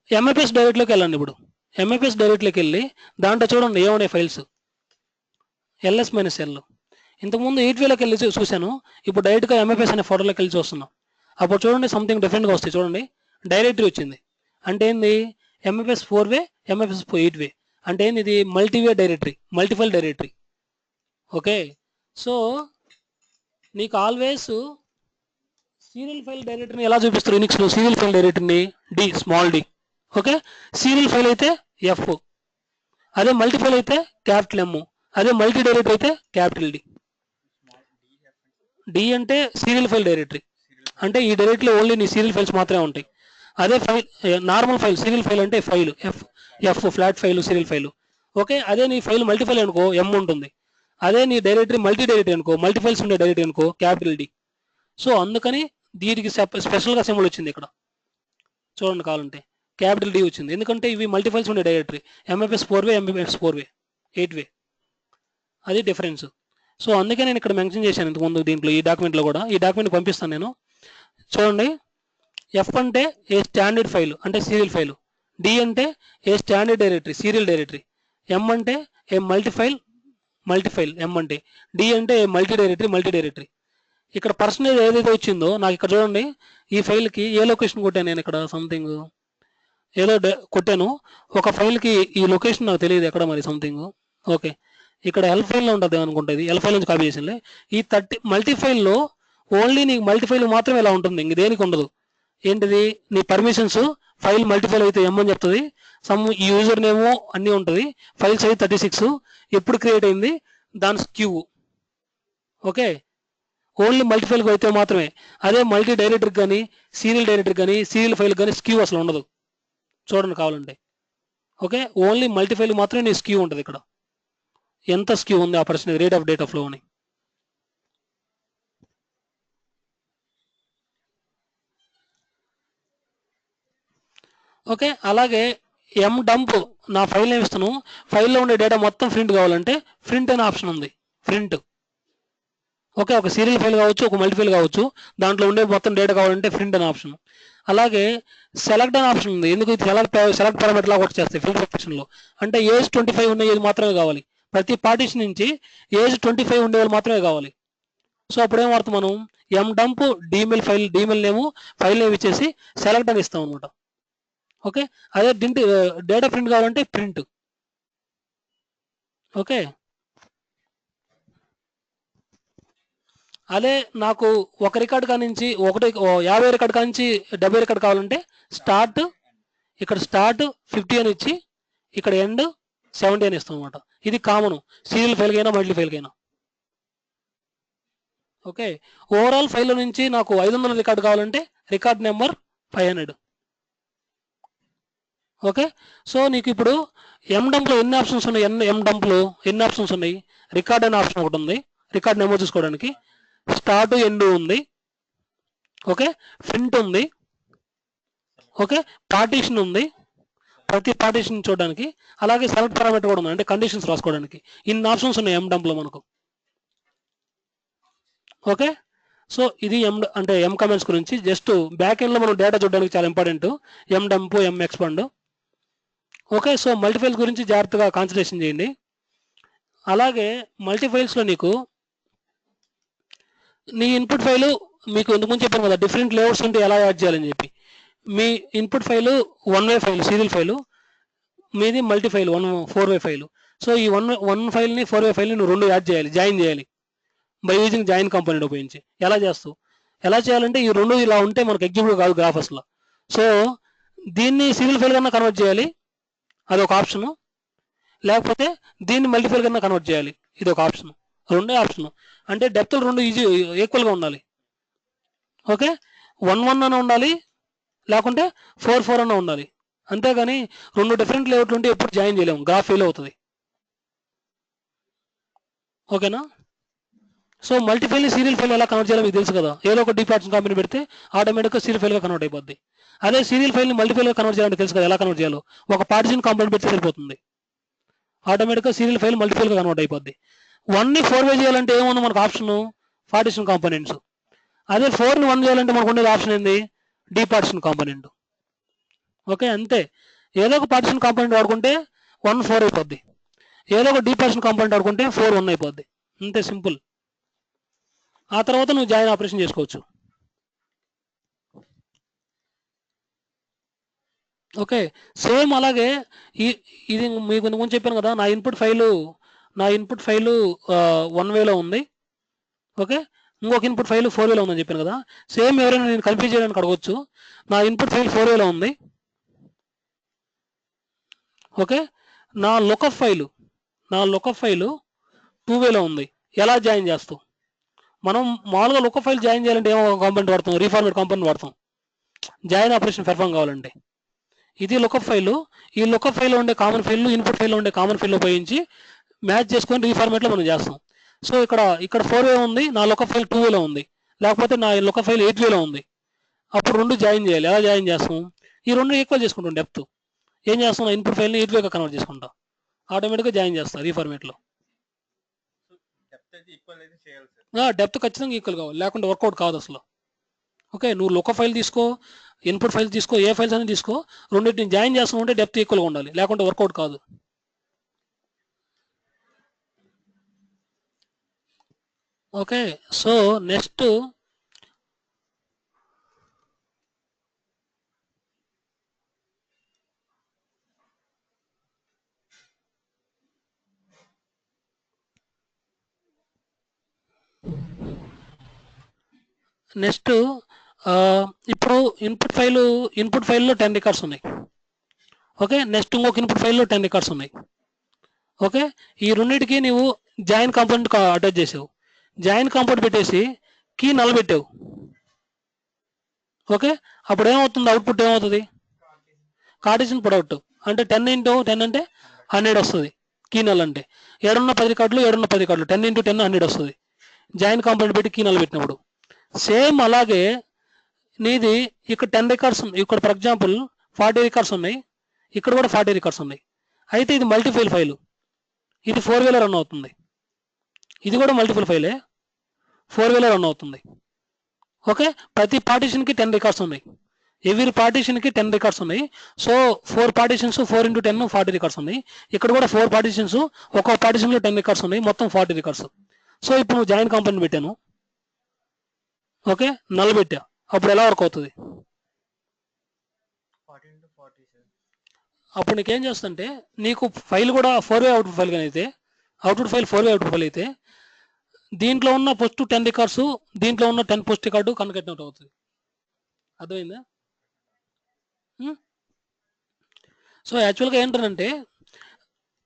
[SPEAKER 1] ఎంఎఫ్ఎస్ డైరెక్ట్లోకి వెళ్ళండి. ఇప్పుడు ఎంఎఫ్ఎస్ డైరెక్ట్లోకి వెళ్ళి దాంట్లో చూడండి ఏమున్నాయి ఫైల్స్, ఎల్ఎస్ మైనస్ ఎల్. ఇంతకుముందు 8వేలోకి వెళ్ళి చూశాను, ఇప్పుడు డైరెక్ట్గా ఎంఎఫ్ఎస్ అనే ఫోటోలోకి వెళ్ళి చూస్తున్నాం. అప్పుడు చూడండి సంథింగ్ డిఫరెంట్గా వస్తాయి. చూడండి డైరెక్టరీ వచ్చింది. అంటే ఏంది, ఎంఎఫ్ఎస్ 4వే, ఎంఎఫ్ఎస్ 8వే. అంటే ఏంది, ఇది multiway directory, multifile directory. Okay, so నీకు ఆల్వేస్ సీరియల్ ఫైల్ డైరెక్టరీని ఎలా చూపిస్తారు యూనిక్స్లో, సీరియల్ ఫైల్ డైరెక్టరీని D, small D. Okay, serial file అయితే ఎఫ్, అదే మల్టీఫైల్ అయితే క్యాపిటల్ ఎమ్, అదే మల్టీ డైరెక్టరీ అయితే క్యాపిటల్ డి. డి అంటే సీరియల్ ఫైల్ డైరెక్టరీ, అంటే ఈ డైరెక్టరీలో ఓన్లీ నీ సీరియల్ ఫైల్స్ మాత్రమే ఉంటాయి. అదే file normal file, serial file అంటే file F flat file serial file. Okay, అదే నీ ఫైల్ మల్టీఫైల్ అనుకో ఎమ్ ఉంటుంది. అదే నీ డైరెక్టరీ మల్టీ డైరెక్టరీ అనుకో, మల్టీఫైల్స్ ఉండే డైరెక్టరీ అనుకో క్యాపిటల్ డి. సో అందుకని దీనికి స్పెషల్గా సింబల్ వచ్చింది ఇక్కడ చూడండి, కావాలంటే క్యాపిటల్ డి వచ్చింది. ఎందుకంటే ఇవి మల్టీఫైల్స్ ఉండే డైరెక్టరీ, ఎంఎఫ్ఎస్ 4వే, ఎంఎఫ్ఎస్ 4వే, 8వే, అది డిఫరెన్స్. సో అందుకే నేను ఇక్కడ మెన్షన్ చేశాను ఇంతకుముందు దీంట్లో, ఈ డాక్యుమెంట్లో కూడా. ఈ డాక్యుమెంట్ పంపిస్తాను నేను, చూడండి. ఎఫ్ అంటే ఏ స్టాండర్డ్ ఫైల్ అంటే సీరియల్ ఫైల్, డి అంటే ఏ స్టాండర్డ్ డైరెక్టరీ సీరియల్ డైరెక్టరీ, ఎం అంటే ఏ మల్టీఫైల్ ఎం అంటే, డి అంటే ఏ మల్టీ డైరెక్టరీ. ఇక్కడ పర్సనేజ్ ఏదైతే వచ్చిందో నాకు ఇక్కడ చూడండి, ఈ ఫైల్కి ఏ లొకేషన్ కొట్టాను నేను, ఇక్కడ సంథింగ్ ఏదో కొట్టాను. ఒక ఫైల్కి ఈ లొకేషన్ నాకు తెలియదు ఎక్కడ మరి సంథింగ్. ఓకే, ఇక్కడ ఎల్ ఫైల్లో ఉంటుంది అనుకుంటుంది, ఎల్ ఫైల్ నుంచి కాపీ చేసింది. ఈ మల్టీఫైల్లో ఓన్లీ నీకు మల్టీఫైల్ మాత్రమే ఇలా ఉంటుంది, ఇంక దేనికి ఉండదు. ఏంటిది, నీ పర్మిషన్స్ ఫైల్ మల్టీఫైల్ అయితే ఎమ్ అని చెప్తుంది, సమ్ యూజర్ నేమో అన్నీ ఉంటుంది, ఫైల్ సైజ్ 36, ఎప్పుడు క్రియేట్ అయింది, దాని స్క్యూ. ఓకే, ఓన్లీ మల్టీఫైల్కి అయితే మాత్రమే. అదే మల్టీ డైరెక్టరీ కానీ సీరియల్ డైరెక్టరీ కానీ సీరియల్ ఫైల్ కానీ స్క్యూ అసలు ఉండదు. చూడండి కావాలంటే. ఓకే, ఓన్లీ మల్టీఫైల్ మాత్రమే నీ స్క్యూ ఉంటుంది. ఇక్కడ ఎంత స్క్యూ ఉంది ఆ person rate of data flow అని. ఓకే, అలాగే ఎం డంప్ నా ఫైల్ నేమ్ ఇస్తాను, ఫైల్లో ఉండే డేటా మొత్తం ప్రింట్ కావాలంటే ప్రింట్ అనే ఆప్షన్ ఉంది, ప్రింట్. ఓకే, ఒక సీరియల్ ఫైల్ కావచ్చు, ఒక మల్టీఫైల్ కావచ్చు, దాంట్లో ఉండే మొత్తం డేటా కావాలంటే ప్రింట్ అనే ఆప్షన్. అలాగే సెలెక్ట్ అనే ఆప్షన్ ఉంది. ఎందుకు సెలెక్ట్ పారామీటర్ లాగా వర్క్ చేస్తాయి ఫిల్టర్ సెక్షన్లో. అంటే ఏజ్ 25 ఉండేది మాత్రమే కావాలి, ప్రతి పార్టీషన్ నుంచి ఏజ్ 25 ఉండేవాళ్ళు మాత్రమే కావాలి. సో అప్పుడేం వాడుతాం మనం, ఎం డంప్ డీమెయిల్ నేము ఫైల్ నేమ్ ఇచ్చేసి సెలెక్ట్ అని ఇస్తాం అనమాట. ఓకే, అదే డేటా ప్రింట్ కావాలంటే ప్రింట్. ఓకే, అదే నాకు ఒక రికార్డ్ కానించి 50 రికార్డ్ కానించి 70 రికార్డ్ కావాలంటే స్టార్ట్, ఇక్కడ స్టార్ట్ 50 అని ఇచ్చి ఇక్కడ ఎండ్ 70 అని ఇస్తాం అనమాట. ఇది కామన్ సీరియల్ ఫైల్ కైనా మల్టీ ఫైల్ కైనా. ఓకే, ఓవరాల్ ఫైల్ నుంచి నాకు 500 రికార్డ్ కావాలంటే రికార్డ్ నెంబర్ 500. ఓకే, సో నీకు ఇప్పుడు ఎం డంప్లో ఎన్ని ఆప్షన్స్ ఉన్నాయి, ఎం డంప్లో ఎన్ని ఆప్షన్స్ ఉన్నాయి, రికార్డ్ అనే ఆప్షన్ ఒకటి ఉంది, రికార్డ్ నెంబర్ చూసుకోవడానికి, స్టార్ట్ ఎండ్ ఉంది, ఓకే, ప్రింట్ ఉంది, ఓకే, పార్టీషన్ ఉంది, ప్రతి పార్టీషన్ చూడడానికి, అలాగే సెలెక్ట్ పారామీటర్ కూడా ఉంది, అంటే కండిషన్స్ రాసుకోవడానికి. ఇన్ని ఆప్షన్స్ ఉన్నాయి ఎం డంప్లో మనకు. ఓకే, సో ఇది ఎం కమెంట్స్ గురించి. జస్ట్ బ్యాక్ ఎండ్లో మనం డేటా చూడడానికి చాలా ఇంపార్టెంట్ ఎం డంప్, ఎం ఎక్స్పాండ్. ఓకే, సో మల్టీఫైల్స్ గురించి జాగ్రత్తగా కాన్సన్ట్రేషన్ చేయండి. అలాగే మల్టీఫైల్స్లో నీకు నీ ఇన్పుట్ ఫైలు మీకు ఇంతకుముందు చెప్పాను కదా, డిఫరెంట్ లేఅవుట్స్ ఉంటే ఎలా యాడ్ చేయాలని చెప్పి. మీ ఇన్పుట్ ఫైలు 1వే ఫైల్ సీరియల్ ఫైలు, మీది మల్టీ ఫైల్ 4వే ఫైలు. సో ఈ వన్ ఫైల్ని 4వే ఫైల్ని నువ్వు 2 యాడ్ చేయాలి, జాయిన్ చేయాలి బై యూజింగ్ జాయిన్ కంపోనెంట్ ఉపయోగించి. ఎలా చేస్తావు, ఎలా చేయాలంటే ఈ 2 ఇలా ఉంటే మనకు ఎగ్జిక్యూటివ్ కాదు గ్రాఫ్ అసలు. సో దీన్ని సీరియల్ ఫైల్ కన్నా కన్వర్ట్ చేయాలి, అదొక ఆప్షను. లేకపోతే దీన్ని మల్టీఫైల్ కన్నా కన్వర్ట్ చేయాలి, ఇది ఒక ఆప్షన్. రెండే ఆప్షన్. అంటే డెప్త్ 2 ఈక్వల్గా ఉండాలి. ఓకే 1 అన్న ఉండాలి, లేకుంటే 4 అన్న ఉండాలి. అంతేగాని 2 డిఫరెంట్ లేఅవుట్లు ఉంటే ఎప్పుడు జాయిన్ చేయలేము, గ్రాఫ్ ఫెయిల్ అవుతుంది. ఓకేనా? సో మల్టీఫైల్ని సీరియల్ ఫైల్ ఎలా కన్వర్ట్ చేయాలో మీకు తెలుసు కదా. ఏదో ఒక డిపార్ట్మెంట్ కంపెనీ పెడితే ఆటోమేటిక్గా సీరియల్ ఫైల్గా కన్వర్ట్ అయిపోద్ది. అదే సీరియల్ ఫైల్ని మల్టీఫైల్గా కన్వర్ట్ చేయాలంటే తెలుసు కదా ఎలా కన్వర్ట్ చేయాలో. ఒక పార్టిషన్ కాంపోనెంట్ పెడితే సరిపోతుంది, ఆటోమేటిక్గా సీరియల్ ఫైల్ మల్టీఫైల్గా కన్వర్ట్ అయిపోద్ది. 1ని 4 వే చేయాలంటే ఏముంది మనకు ఆప్షన్, పార్టిషన్ కాంపోనెంట్స్. అదే 4ని 1 చేయాలంటే మనకు ఉండేది ఆప్షన్ ఏంది, డిపార్టిషన్ కాంపోనెంట్. ఓకే అంతే. ఏదో ఒక పార్టిషన్ కాంపోనెంట్ వాడుకుంటే 1 4 అయిపోద్ది, ఏదో ఒక డిపార్టిషన్ కాంపోనెంట్ వాడుకుంటే 4 1 అయిపోద్ది. అంతే సింపుల్. ఆ తర్వాత నువ్వు జాయిన్ ఆపరేషన్ చేసుకోవచ్చు. ఓకే సేమ్ అలాగే ఇది మీకు ఇంతకుముందు చెప్పాను కదా, నా ఇన్పుట్ ఫైలు 1 వేలో ఉంది. ఓకే ఇంకొక ఇన్పుట్ ఫైల్ 4 వేలో ఉందని చెప్పాను కదా. సేమ్ ఎవరైనా నేను కన్ఫ్యూజ్ చేయడానికి అడగవచ్చు, నా ఇన్పుట్ ఫైల్ 4 వేలో ఉంది. ఓకే నా లుకప్ ఫైలు 2 వేలో ఉంది, ఎలా జాయిన్ చేస్తావు? మనం మామూలుగా లుకప్ ఫైల్ జాయిన్ చేయాలంటే ఏమో కాంపోనెంట్ వాడతాం, రీఫార్మేట్ కాంపోనెంట్ వాడతాం జాయిన్ ఆపరేషన్ పెర్ఫామ్ కావాలంటే. ఇది లుకప్ ఫైల్, ఈ లుకప్ ఫైల్లో ఉండే కామన్ ఫైల్ ఇన్పుట్ ఫైల్లో ఉండే కామన్ ఫైల్ ఉపయోగించి మ్యాచ్ చేసుకొని రీఫార్మేట్లో మనం చేస్తాం. సో ఇక్కడ 4 వే ఉంది, నా లుకప్ ఫైల్ 2 వేలో ఉంది, లేకపోతే నా లుకప్ ఫైల్ 8 వేలో ఉంది. అప్పుడు 2 జాయిన్ చేయాలి. ఎలా జాయిన్ చేస్తాం? ఈ 2 ఈక్వల్ చేసుకుంటాం డెప్త్. ఏం చేస్తాం, ఇన్పుట్ ఫైల్ని 8 వేగా కన్వర్ట్ చేసుకుంటాం, ఆటోమేటిక్గా జాయిన్ చేస్తాం రీఫార్మేట్లో. డెప్త్ ఖచ్చితంగా ఈక్వల్ కావాలి, లేకుంటే వర్కౌట్ కాదు అసలు. ఓకే నువ్వు లుకప్ ఫైల్ తీసుకో, ఇన్పుట్ ఫైల్ తీసుకో, ఏ ఫైల్స్ అని తీసుకో, రెండింటిని జాయిన్ చేస్తూ ఉంటే డెప్త్ ఈక్వల్గా ఉండాలి, లేకుంటే వర్కౌట్ కాదు. ఓకే సో నెక్స్ట్ ఇప్పుడు ఇన్పుట్ ఫైల్లో 10 రికార్డ్స్ ఉన్నాయి. ఓకే నెక్స్ట్ ఇంకొక ఇన్పుట్ ఫైల్లో 10 రికార్డ్స్ ఉన్నాయి. ఓకే ఈ రెండింటికి నీవు జాయిన్ కాంపోనెంట్ అటాచ్ చేసావు, జాయిన్ కాంపోనెంట్ పెట్టేసి కీ నల్లబెట్టావు. ఓకే అప్పుడు ఏమవుతుంది, అవుట్పుట్ ఏమవుతుంది, కార్టెసియన్ ప్రొడక్ట్ అంటే 10 × 10 అంటే 100 వస్తుంది. కీ నల్ అంటే 7 ఉన్న 10 రికార్డులు 10 10 × 10 100 వస్తుంది జాయిన్ కాంపోనెంట్ పెట్టి కీ నల్ పెట్టినప్పుడు. సేమ్ అలాగే నీది ఇక్కడ 10 రికార్డ్స్ ఉన్నాయి, ఇక్కడ ఫర్ ఎగ్జాంపుల్ 40 రికార్డ్స్ ఉన్నాయి, ఇక్కడ కూడా 40 రికార్డ్స్ ఉన్నాయి. అయితే ఇది మల్టీఫైల్ ఫైలు, ఇది 4 వేలో రన్ అవుతుంది, ఇది కూడా మల్టిపుల్ ఫైలే 4 వేలో రన్ అవుతుంది. ఓకే ప్రతి పార్టీషన్కి 10 రికార్డ్స్ ఉన్నాయి, ఎవ్రీ పార్టీషన్కి 10 రికార్డ్స్ ఉన్నాయి. సో 4 పార్టీషన్స్ 4 × 10 40 రికార్డ్స్ ఉన్నాయి. ఇక్కడ కూడా 4 పార్టీషన్స్, ఒక్కో పార్టీషన్లో 10 రికార్డ్స్ ఉన్నాయి, మొత్తం 40 రికార్డ్స్. సో ఇప్పుడు నువ్వు జాయిన్ కాంపోనెంట్ పెట్టాను, ఓకే నల్ పెట్టా, అప్పుడు ఎలా వర్క్ అవుతుంది? అప్పుడు నీకేం చేస్తుంటే నీకు ఫైల్ కూడా 4 వే అవుట్పుట్ ఫైల్ కానీ అయితే అవుట్పుట్ ఫైల్ 4 వే అవుట్పుట్ ఫైల్ అయితే దీంట్లో ఉన్న ఫస్ట్ 10 రికార్డ్స్ దీంట్లో ఉన్న 10 పోస్ట్ రికార్డు కనెక్ట్ అవుతుంది. అర్థమైందా? సో యాక్చువల్గా ఏంటంటే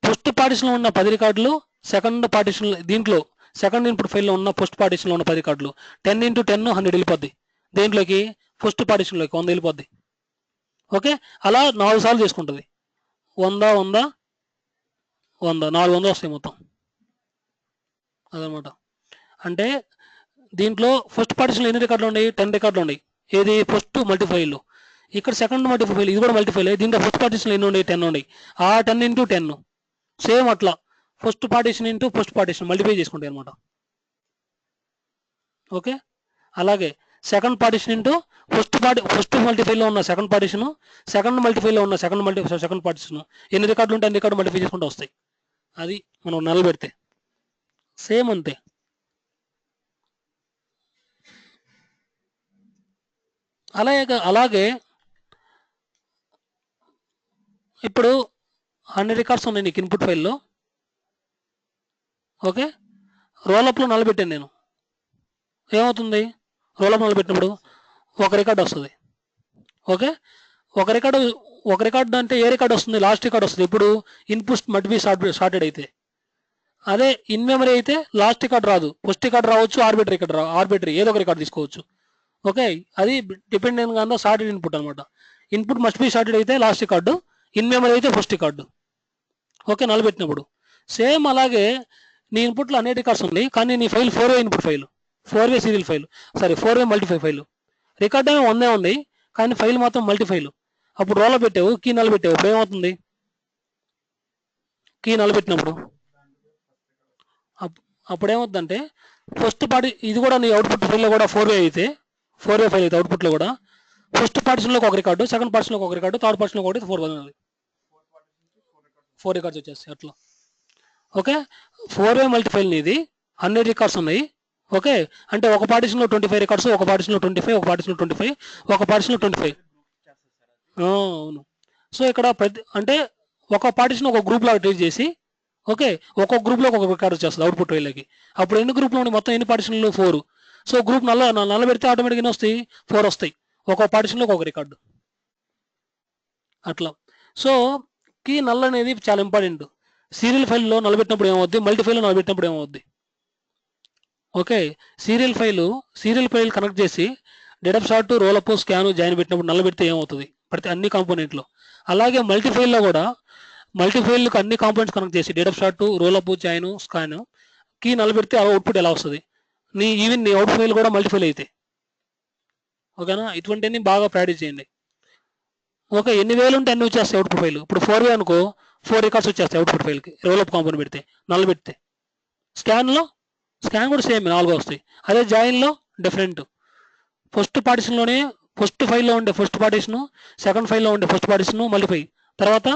[SPEAKER 1] ఫస్ట్ పార్టిషన్లో ఉన్న 10 రికార్డులు సెకండ్ పార్టిషన్ దీంట్లో సెకండ్ ఇన్పుట్ ఫైల్లో ఉన్న ఫస్ట్ పార్టిషన్లో ఉన్న 10 రికార్డులు 10 × 10 100 వెళ్ళిపోద్ది, దేంట్లోకి ఫస్ట్ పార్టిషన్లోకి 100 వెళ్ళిపోద్ది. ఓకే అలా 4 సార్లు చేసుకుంటుంది, 100 100 100 400 వస్తాయి మొత్తం. అదనమాట. అంటే దీంట్లో ఫస్ట్ పార్టిషన్లో ఎన్ని రికార్డులు ఉన్నాయి, 10 రికార్డులు ఉన్నాయి. ఏది ఫస్ట్ మల్టీఫైల్లో, ఇక్కడ సెకండ్ మల్టీఫైల్ ఇది కూడా మల్టీఫైల్, దీంట్లో ఫస్ట్ పార్టిషన్లో ఎన్ని ఉన్నాయి, 10 ఉన్నాయి. ఆ 10 × 10 సేమ్ అట్లా first partition into first partition multiply చేసుకుంటాయి అనమాట. ఓకే అలాగే సెకండ్ పార్టిషన్ ఇంటూ ఫస్ట్ మల్టిఫైల్లో ఉన్న సెకండ్ పార్టిషన్, సెకండ్ మల్టిఫైల్లో ఉన్న సెకండ్ పార్టిషన్ ఎన్ని రికార్డులు ఉంటే అన్ని రికార్డు మల్టిఫై చేసుకుంటూ వస్తాయి. అది మనం నల్ పెడితే సేమ్ అంతే. అలాగే ఇప్పుడు 100 రికార్డ్స్ ఉన్నాయి నీకు ఇన్పుట్ ఫైల్లో. ఓకే రోలప్లో నలబెట్టాను నేను, ఏమవుతుంది రోలప్ నలబెట్టినప్పుడు ఒక రికార్డు వస్తుంది. ఓకే ఒక రికార్డు అంటే ఏ రికార్డు వస్తుంది, లాస్ట్ రికార్డు వస్తుంది. ఇప్పుడు ఇన్పుట్ మల్టిపీ షార్టెడ్ అయితే. అదే ఇన్ మెమరీ అయితే లాస్ట్ రికార్డు రాదు, ఫస్ట్ రికార్డు రావచ్చు, ఆర్బిటరీ ఏదో ఒక రికార్డు తీసుకోవచ్చు. ఓకే, అది depending on the sorted input అనమాట. ఇన్పుట్ మస్ట్ బి షార్టెడ్ అయితే లాస్ట్ రికార్డు, ఇన్ మెమరీ అయితే ఫస్ట్ రికార్డు. ఓకే, నలబెట్టినప్పుడు సేమ్ అలాగే నీ ఇన్పుట్లో అన్ని రికార్డ్స్ ఉన్నాయి, కానీ నీ file 4 input file, 4 serial file, sorry 4 మల్టీఫై file. Record ఏమో వందే ఉంది, కానీ ఫైల్ మాత్రం మల్టీఫైల్. అప్పుడు రోలో పెట్టావు, కీ నలబెట్టావు, అప్పుడు ఏమవుతుంది? కీ నలబెట్టినప్పుడు అప్పుడు ఏమవుతుందంటే ఫస్ట్ పార్టీ, ఇది కూడా నీ అవుట్పుట్ ఫైల్లో కూడా 4 అయితే, 4 ఫైల్ అయితే అవుట్పుట్లో కూడా ఫస్ట్ పార్టిషన్లోకి ఒక రికార్డు, సెకండ్ పార్టిషన్లోకి ఒక రికార్డు, థర్డ్ పార్టిషన్లోకి ఒకటి 4 రికార్డ్స్ వచ్చేస్తాయి అట్లా. ఓకే, 4 మల్టీఫైల్ ఇది, 100 రికార్డ్స్ ఉన్నాయి. ఓకే, అంటే ఒక పార్టిషన్లో 25 రికార్డ్స్, ఒక పార్టిషన్లో 25, ఒక పార్టిషన్లో 25, ఒక పార్టిషన్లో 25. అవును. సో ఇక్కడ అంటే ఒక పార్టిషన్ ఒక గ్రూప్ లాగా ట్రీట్ చేసి, ఓకే, ఒక్కొక్క గ్రూప్లో ఒక రికార్డ్ వచ్చేస్తుంది అవుట్పుట్ ఫైల్కి. అప్పుడు ఎన్ని గ్రూప్లో ఉండి మొత్తం ఎన్ని పార్టిషన్లు? 4. సో గ్రూప్ నల్ల పెడితే ఆటోమేటిక్గా ఎన్ని వస్తాయి? 4 వస్తాయి, ఒక్కొక్క పార్టిషన్లో ఒక రికార్డు అట్లా. సో కీ నల్ అనేది చాలా ఇంపార్టెంట్. సీరియల్ ఫైల్లో నలబెట్టినప్పుడు ఏమవుద్ది, మల్టీ ఫైల్లో నలబెట్టినప్పుడు ఏమవుద్ది? ఓకే, సీరియల్ ఫైల్ కనెక్ట్ చేసి data sort, roll-up, scan, join పెట్టినప్పుడు నల్లబెడితే ఏమవుతుంది? ప్రతి అన్ని కాంపోనెంట్లో. అలాగే మల్టీఫైల్లో కూడా మల్టీఫైల్కి అన్ని కాంపోనెంట్స్ కనెక్ట్ చేసి data sort, rollup, join, scan key నల్లబెడితే అవుట్పుట్ ఎలా వస్తుంది? ఈవెన్ నీ అవుట్ ఫైల్ కూడా మల్టీఫైల్ అయితే. ఓకేనా, ఇటువంటివన్నీ బాగా ప్రాక్టీస్ చేయండి. ఓకే, ఎన్ని వేలు ఉంటే అన్ని వచ్చేస్తాయి అవుట్పుట్ ఫైల్. ఇప్పుడు 4 అనుకో, 4 రికార్డ్స్ వచ్చేస్తాయి అవుట్పుట్ ఫైల్కి, రోలప్ కాంపోనెంట్ పెడితే, నల్లబెడితే. స్కాన్ కూడా సేమ్ 4 వస్తాయి. అదే జాయిన్లో డిఫరెంట్. ఫస్ట్ పార్టిషన్లోనే ఫస్ట్ ఫైల్లో ఉండే ఫస్ట్ పార్టిషను, సెకండ్ ఫైల్లో ఉండే ఫస్ట్ పార్టిషను మల్టీఫై, తర్వాత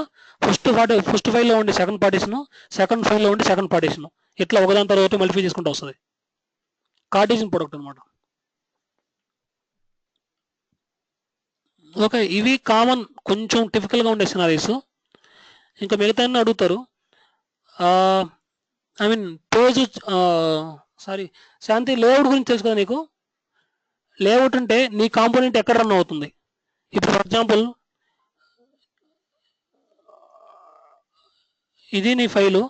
[SPEAKER 1] ఫస్ట్ ఫైల్లో ఉండే సెకండ్ పార్టిషను, సెకండ్ ఫైల్లో ఉండే సెకండ్ పార్టిషను, ఇట్లా ఒకదాని తర్వాత మల్టిఫై చేసుకుంటూ వస్తుంది. కార్టీజియన్ ప్రొడక్ట్ అనమాట. ఓకే, ఇవి కామన్ కొంచెం టిపికల్గా ఉండే సినారీస్. ఇంకా మిగతా అడుగుతారు. I mean page, sorry Shanti, layout గురించి తెలుసు కదా నీకు? లేఅవుట్ అంటే నీ కాంపోనెంట్ ఎక్కడ రన్ అవుతుంది. ఇప్పుడు ఫర్ ఎగ్జాంపుల్ ఇది నీ ఫైలు,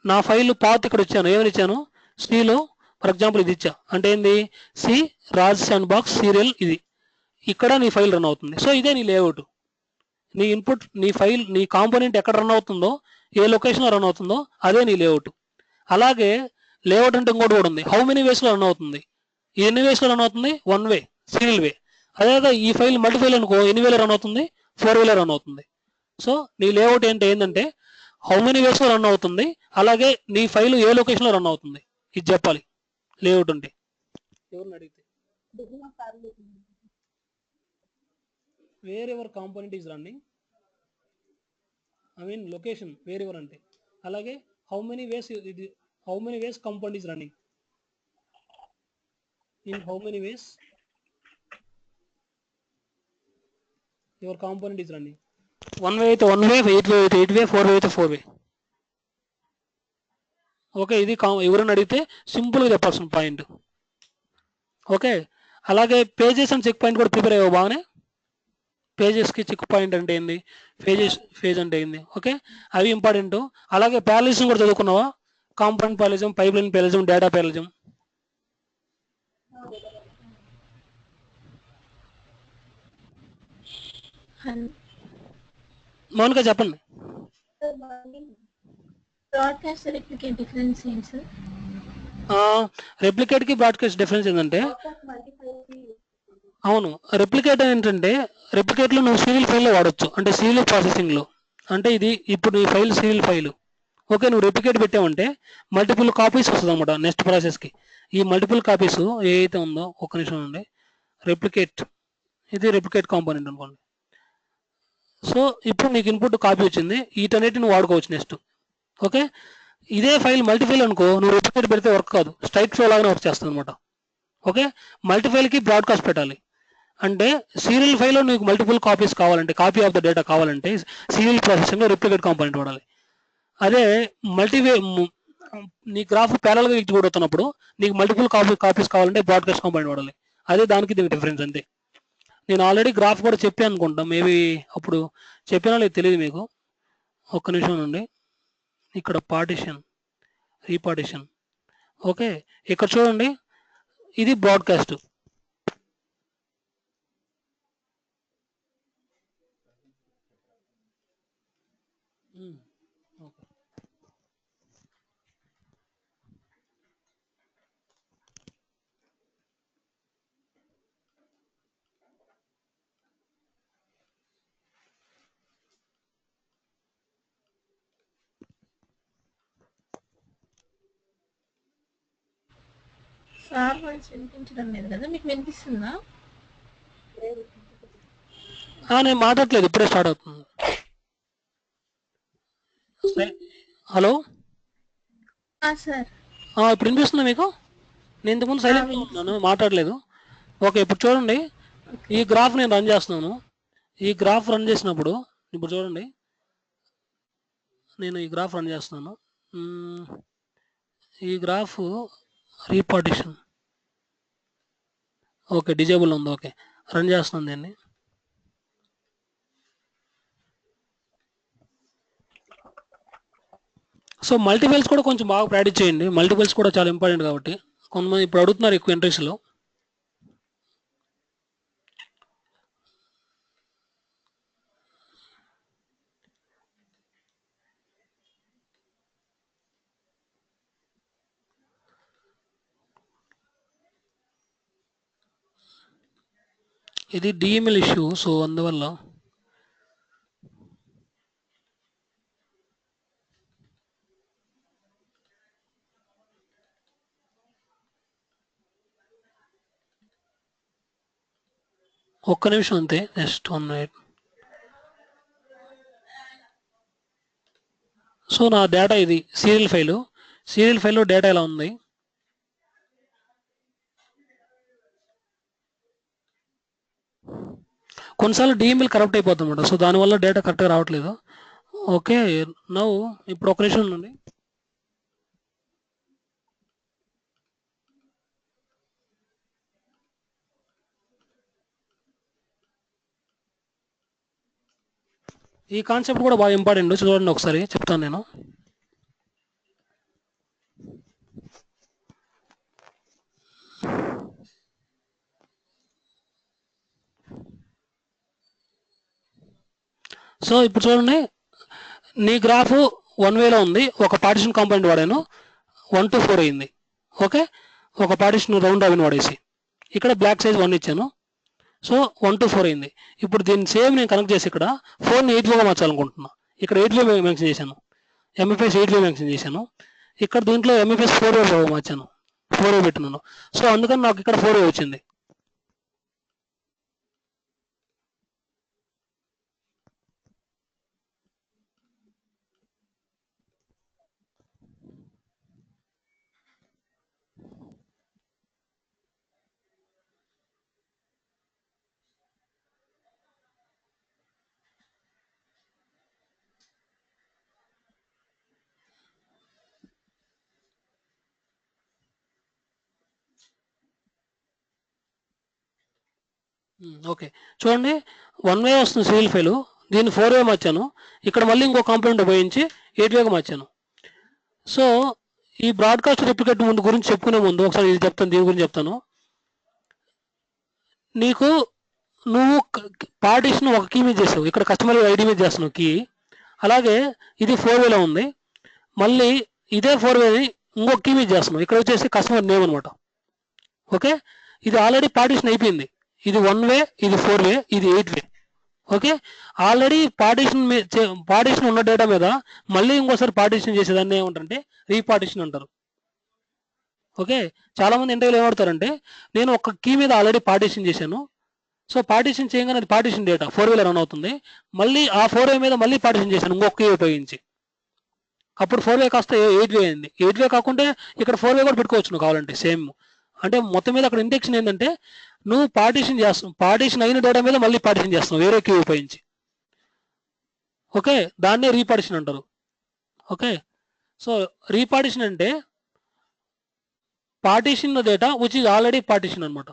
[SPEAKER 1] నా ఫైల్ పాత్ ఇక్కడ ఇచ్చాను, ఏమని ఇచ్చాను? సిలో ఫర్ ఎగ్జాంపుల్ ఇది ఇచ్చా, అంటే ఏంది? సి రాజ్ శాండ్ బాక్స్ సీరియల్, ఇది ఇక్కడ నీ ఫైల్ రన్ అవుతుంది. సో ఇదే నీ లేఅవుట్. నీ ఇన్పుట్, నీ ఫైల్, నీ కాంపోనెంట్ ఎక్కడ రన్ అవుతుందో, ఏ లొకేషన్లో రన్ అవుతుందో అదే నీ లేఅవుట్. అలాగే లేఅవుట్ అంటే ఇంకోటి కూడా ఉంది, హౌ మెనీ వేస్లో రన్ అవుతుంది. ఎన్ని వేస్లో రన్ అవుతుంది? 1 వే, సీరియల్ వే. అదే ఈ ఫైల్ మల్టీఫైల్ అనుకో, ఎన్ని వేలో రన్ అవుతుంది? 4 వేలో రన్ అవుతుంది. సో నీ లేఅవుట్ ఏంటంటే హౌ మెనీ వేస్లో రన్ అవుతుంది, అలాగే నీ ఫైల్ ఏ లొకేషన్లో రన్ అవుతుంది, ఇది చెప్పాలి లేఅవుట్ అంటే. ఎవరిని అడిగితే wear ever component is running, I mean location wear ever అంటే, అలాగే how many ways component is running, in how many ways your component is running. 1 వే అయితే 1 వే, 8 వే అయితే 8 వే, 4 వే అయితే 4 వే. ఓకే, ఇది ఎవరైనా అడిగితే సింపుల్గా చెప్పాల్సిన పాయింట్. ఓకే, అలాగే పేజెస్ అండ్ చెక్ పాయింట్ కూడా ప్రిపేర్ అయ్యావు బాగానే. పేజెస్కి చెక్ పాయింట్ అంటే ఏంది, పేజ్ అంటే ఏంది, ఓకే, అవి ఇంపార్టెంట్. అలాగే ప్యారలిజం కూడా చదువుకున్నావా? Component parallelism, pipeline parallelism, data parallelism. Mounika చెప్పండి.
[SPEAKER 3] బ్రాడ్కాస్ట్ రెప్లికేట్ డిఫరెన్స్ ఏంటి సార్?
[SPEAKER 1] రెప్లికేట్కి బ్రాడ్కాస్ట్ డిఫరెన్స్ ఏంటంటే, అవును, రెప్లికేట్ ఏంటంటే రెప్లికేట్లో నువ్వు సీరియల్ ఫైల్లో వాడచ్చు, అంటే సీరియల్ ప్రాసెసింగ్లో. అంటే ఇది ఇప్పుడు నీ ఫైల్ సీరియల్ ఫైల్, ఓకే, నువ్వు రెప్లికేట్ పెట్టావంటే మల్టిపుల్ కాపీస్ వస్తుంది అనమాట నెక్స్ట్ ప్రాసెస్కి. ఈ మల్టిపుల్ కాపీస్ ఏదైతే ఉందో, ఒక్క నిమిషం ఉండే, రెప్లికేట్, ఇది రెప్లికేట్ కాంపోనెంట్ అనుకోండి. సో ఇప్పుడు నీకు ఇన్పుట్ కాపీ వచ్చింది, వీటన్నిటిని నువ్వు వాడుకోవచ్చు నెక్స్ట్. ఓకే, ఇదే ఫైల్ మల్టీఫైల్ అనుకో, నువ్వు రెప్లికేట్ పెడితే వర్క్ కాదు, స్ట్రైట్ ఫ్లో లాగానే వర్క్ చేస్తుంది అనమాట. ఓకే, మల్టీఫైల్కి బ్రాడ్కాస్ట్ పెట్టాలి. అంటే సీరియల్ ఫైల్లో నీకు మల్టిపుల్ కాపీస్ కావాలంటే, కాపీ ఆఫ్ ద డేటా కావాలంటే సీరియల్ ప్రాసెసింగ్లో రెప్లికేట్ కాంపోనెంట్ వాడాలి. అదే నీ గ్రాఫ్ ప్యారల్గా ఎగ్జిక్యూట్ అవుతున్నప్పుడు నీకు మల్టిపుల్ కాపీస్ కావాలంటే బ్రాడ్కాస్ట్ కాంపోనెంట్ వాడాలి. అదే దానికి దీనికి డిఫరెన్స్ అంతే. నేను ఆల్రెడీ గ్రాఫ్ కూడా చెప్పాను అనుకుంటా, మేబీ అప్పుడు చెప్పినా లేదు తెలియదు మీకు. ఒక్క నిమిషం నుండి, ఇక్కడ పార్టిషన్, రీపార్టిషన్. ఓకే, ఇక్కడ చూడండి, ఇది బ్రాడ్కాస్ట్,
[SPEAKER 3] సార్ వాయిస్ వినిపించడం లేదు కదా, మీకు వినిపిస్తుందా?
[SPEAKER 1] నేను మాట్లాడట్లేదు, ఇప్పుడే స్టార్ట్ అవుతుంది. హలో
[SPEAKER 3] సార్
[SPEAKER 1] ఇప్పుడు వినిపిస్తుందా మీకు? నేను ఇంతకుముందు సైలెంట్గా ఉన్నాను, మాట్లాడలేదు. ఓకే, ఇప్పుడు చూడండి, ఈ గ్రాఫ్ నేను రన్ చేస్తున్నాను. ఈ గ్రాఫ్ రన్ చేసినప్పుడు ఇప్పుడు చూడండి, నేను ఈ గ్రాఫ్ రన్ చేస్తున్నాను. ఈ గ్రాఫ్ రీపార్టిషన్ ఓకే డిజేబుల్ ఉంది. ఓకే, రన్ చేస్తున్నాను దీన్ని. సో మల్టిపుల్స్ కూడా కొంచెం బాగా ప్రాక్టీస్ చేయండి. మల్టిపుల్స్ కూడా చాలా ఇంపార్టెంట్ కాబట్టి. కొంతమంది ఇప్పుడు అడుగుతున్నారు ఎక్కువ ఇంట్రెస్ట్లో. ఇది డిఎంఎల్ ఇష్యూ, సో అందువల్ల ఒక్క నిమిషం అంతే, జస్ట్ 1 మినిట్. సో నా డేటా ఇది సీరియల్ ఫైలు. సీరియల్ ఫైల్లో డేటా ఎలా ఉంది. కొన్నిసార్లు డిఎంఎల్ కరప్ట్ అయిపోతుంది అన్నమాట. సో దానివల్ల డేటా కరెక్ట్గా రావట్లేదు. ఓకే, నౌ ఇప్పుడు ఒక నిమిషం ఉండండి. ఈ కాన్సెప్ట్ కూడా బాగా ఇంపార్టెంట్, చూడండి ఒకసారి చెప్తాను నేను. సో ఇప్పుడు చూడండి, నీ గ్రాఫ్ 1 వేలో ఉంది. ఒక పార్టిషన్ కాంపోనెంట్ వాడాను, 1 to 4 అయింది. ఓకే, ఒక పార్టిషన్ రౌండ్ రాబిన్ వాడేసి ఇక్కడ బ్లాక్ సైజ్ 1 ఇచ్చాను. సో 1 to 4 అయింది. ఇప్పుడు దీన్ని సేమ్ నేను కనెక్ట్ చేసి ఇక్కడ 4ని 8 వేగా మార్చాలనుకుంటున్నా. ఇక్కడ 8 వే మెన్షన్ చేశాను, ఎంఎఫ్ఎస్ 8 వే మెన్షన్ చేశాను. ఇక్కడ దీంట్లో ఎంఎఫ్ఎస్ 4 వే మార్చాను, 4 వే పెట్టున్నాను. సో అందుకని నాకు ఇక్కడ 4 వే వచ్చింది. ఓకే, చూడండి 1 వే వస్తుంది సీరియల్ ఫైలు, దీన్ని 4 వే మార్చాను. ఇక్కడ మళ్ళీ ఇంకో కాంపోనెంట్ ఉపయోగించి 8 వేగా మార్చాను. సో ఈ బ్రాడ్కాస్ట్ రిప్లికేట్ గురించి చెప్పుకునే ముందు ఒకసారి ఇది చెప్తాను, దీని గురించి చెప్తాను. నీకు నువ్వు పార్టిషన్ ఒక కీ మీద చేసావు, ఇక్కడ కస్టమర్ ఐడి మీద చేస్తున్నావు కీ. అలాగే ఇది 4 వేలో ఉంది, మళ్ళీ ఇదే 4 వేని ఇంకొక కీ మీద చేస్తున్నావు, ఇక్కడ వచ్చేసి కస్టమర్ నేమ్ అనమాట. ఓకే, ఇది ఆల్రెడీ పార్టిషన్ అయిపోయింది. ఇది 1 వే, ఇది 4 వే, ఇది 8 వే. ఓకే, ఆల్రెడీ పార్టిషన్ ఉన్న డేటా మీద మళ్ళీ ఇంకోసారి పార్టిషన్ చేసేదాన్ని ఏమంటారంటే రీపార్టిషన్ అంటారు. ఓకే, చాలా మంది ఇంటర్వ్యూలో ఏమడతారంటే నేను ఒక కీ మీద ఆల్రెడీ పార్టిషన్ చేశాను, సో పార్టిషన్ చేయగానే అది పార్టిషన్ డేటా 4 వేలో రన్ అవుతుంది. మళ్ళీ ఆ 4 వే మీద మళ్ళీ పార్టిషన్ చేశాను ఇంకొక కీ ఉపయోగించి, అప్పుడు 4 వే కాస్త 8 వే అయింది. 8 వే కాకుంటే ఇక్కడ 4 వే కూడా పెట్టుకోవచ్చు నువ్వు కావాలంటే సేమ్. అంటే మొత్తం మీద అక్కడ ఇంటెక్షన్ ఏంటంటే నువ్వు పార్టిషన్ చేస్తావు, పార్టిషన్ అయిన డేటా మీద మళ్ళీ పార్టిషన్ చేస్తావు వేరే కీ ఉపయోగించి. ఓకే, దాన్నే రీపార్టిషన్ అంటారు. ఓకే, సో రీపార్టిషన్ అంటే partition data which is already partition అనమాట.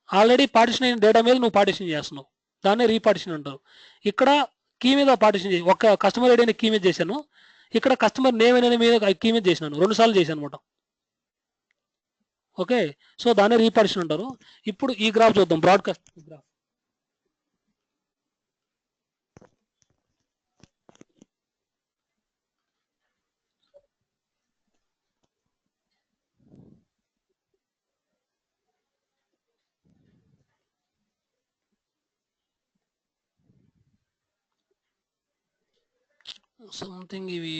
[SPEAKER 1] ఆల్రెడీ పార్టిషన్ అయిన డేటా మీద నువ్వు పార్టిషన్ చేస్తున్నావు, దాన్నే రీపార్టిషన్ అంటారు. ఇక్కడ కీ మీద పార్టిషన్ చేసి ఒక కస్టమర్ ఐడి అనే కీ మీద చేశాను, ఇక్కడ కస్టమర్ నేమ్ అనే మీద కీ మీద చేసినాను, 2 సార్లు చేశాను అనమాట. ఓకే, సో దాన్నే రీపార్టిషన్ అంటారు. ఇప్పుడు ఈ గ్రాఫ్ చూద్దాం, బ్రాడ్కాస్ట్ గ్రాఫ్. సంథింగ్ ఇవి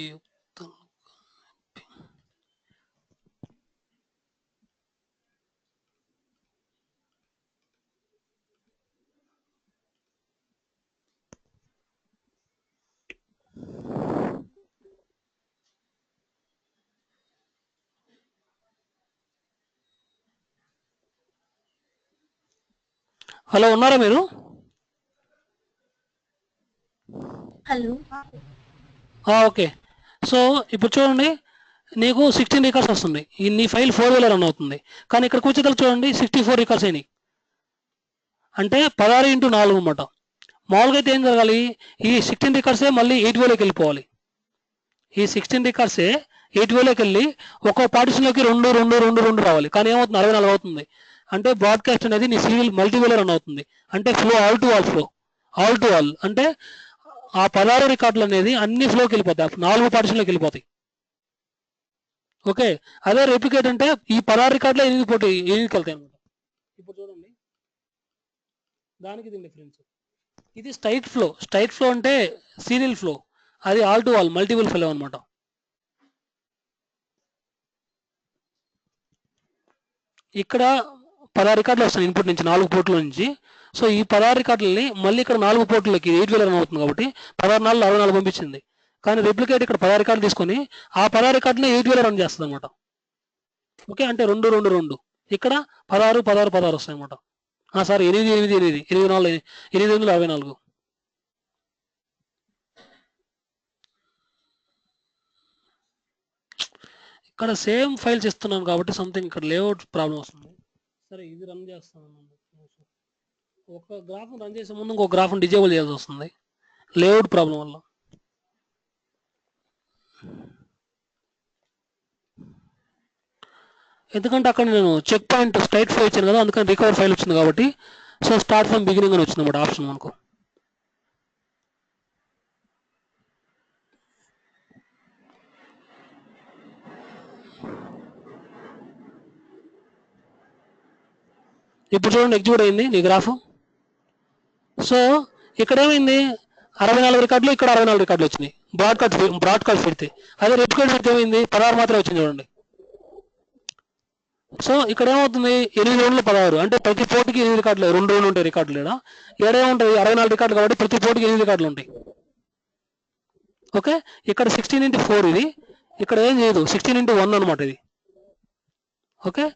[SPEAKER 1] హలో, ఉన్నారా మీరు?
[SPEAKER 3] హలో.
[SPEAKER 1] ఓకే. సో ఇప్పుడు చూడండి, నీకు 16 రికార్డ్స్ వస్తుంది. నీ ఫైల్ 4 వేలో రన్ అవుతుంది. కానీ ఇక్కడ కూర్చోగల చూడండి 64 రికార్డ్స్ అయినాయి. అంటే 16x4 అనమాట. మామూలుగా అయితే ఏం జరగాలి, ఈ 16 రికార్డ్సే మళ్ళీ 8 వేలోకి వెళ్ళిపోవాలి. ఈ 16 రికార్డ్సే 8 వేలోకి వెళ్ళి ఒక్కో పార్టిషన్లోకి 2 2 2 2 రావాలి. కానీ ఏమవుతుంది, 64 అవుతుంది. అంటే బ్రాడ్కాస్ట్ అనేది నీ సీరియల్ మల్టీవేలో రన్ అవుతుంది. అంటే flow all to all flow, all to all అంటే ఆ 16 రికార్డులు అనేది అన్ని ఫ్లోకి వెళ్ళిపోతాయి, 4 పార్టిషన్లోకి వెళ్ళిపోతాయి. ఓకే. అదే రెప్లికేట్ అంటే ఈ 16 రికార్డులో 8కి వెళ్తాయి అనమాట. ఇప్పుడు చూడండి, దానికి ఇది డిఫరెన్స్. ఇది స్ట్రైట్ ఫ్లో. స్ట్రైట్ ఫ్లో అంటే సీరియల్ ఫ్లో, అది all to all multiple flow అనమాట. ఇక్కడ 16 రికార్డులు వస్తాయి ఇన్పుట్ నుంచి, 4 పోర్టుల నుంచి. సో ఈ 16 రికార్డులని మళ్ళీ ఇక్కడ 4 పోర్టులకి 8 వేల రన్ అవుతుంది కాబట్టి 16 4 64 పంపించింది. కానీ రెప్లికేట్ ఇక్కడ 16 రికార్డులు తీసుకొని ఆ 16 రికార్డుని 8 వేల రన్ చేస్తుంది అనమాట. ఓకే, అంటే 2 2 2 ఇక్కడ 16 16 16 వస్తాయి అనమాట. సారీ 8 8 8 8 4 8 64. ఇక్కడ సేమ్ ఫైల్స్ ఇస్తున్నాను కాబట్టి సంథింగ్ ఇక్కడ లేఅవుట్ ప్రాబ్లం వస్తుంది. సరే ఇది రన్ చేస్తాను. ఒక గ్రాఫ్ రన్ చేసే ముందు ఇంకో గ్రాఫ్ డిజేబుల్ చేయాల్సి వస్తుంది లేఅవుట్ ప్రాబ్లం వల్ల. ఎందుకంటే అక్కడ నేను చెక్ పాయింట్ స్ట్రైట్ ఫ్లో ఇచ్చాను కదా, అందుకని రికవర్ ఫైల్ వచ్చింది కాబట్టి. సో స్టార్ట్ ఫ్రమ్ బిగినింగ్ అని వచ్చింది అన్నమాట ఆప్షన్ మనకు. ఇప్పుడు చూడండి ఎగ్జిక్యూట్ అయింది నీ గ్రాఫ్. సో ఇక్కడ ఏమైంది, 64 రికార్డులు, ఇక్కడ 64 రికార్డులు వచ్చినాయి బ్రాడ్కాస్ట్ పెడితే. అదే రెప్లికేట్ పెడితే ఏమైంది, 16 మాత్రమే వచ్చింది చూడండి. సో ఇక్కడ ఏమవుతుంది, 8 2 16 అంటే ప్రతి పోటీకి 8 రికార్డులు, 2 2 ఉంటాయి రికార్డులు. ఇక్కడ ఏముంటాయి 64 రికార్డులు కాబట్టి ప్రతి పోటీకి 8 రికార్డులు ఉంటాయి. ఓకే, ఇక్కడ 16x4 ఇది, ఇక్కడ ఏం చేయదు 16x1 అనమాట ఇది. ఓకే,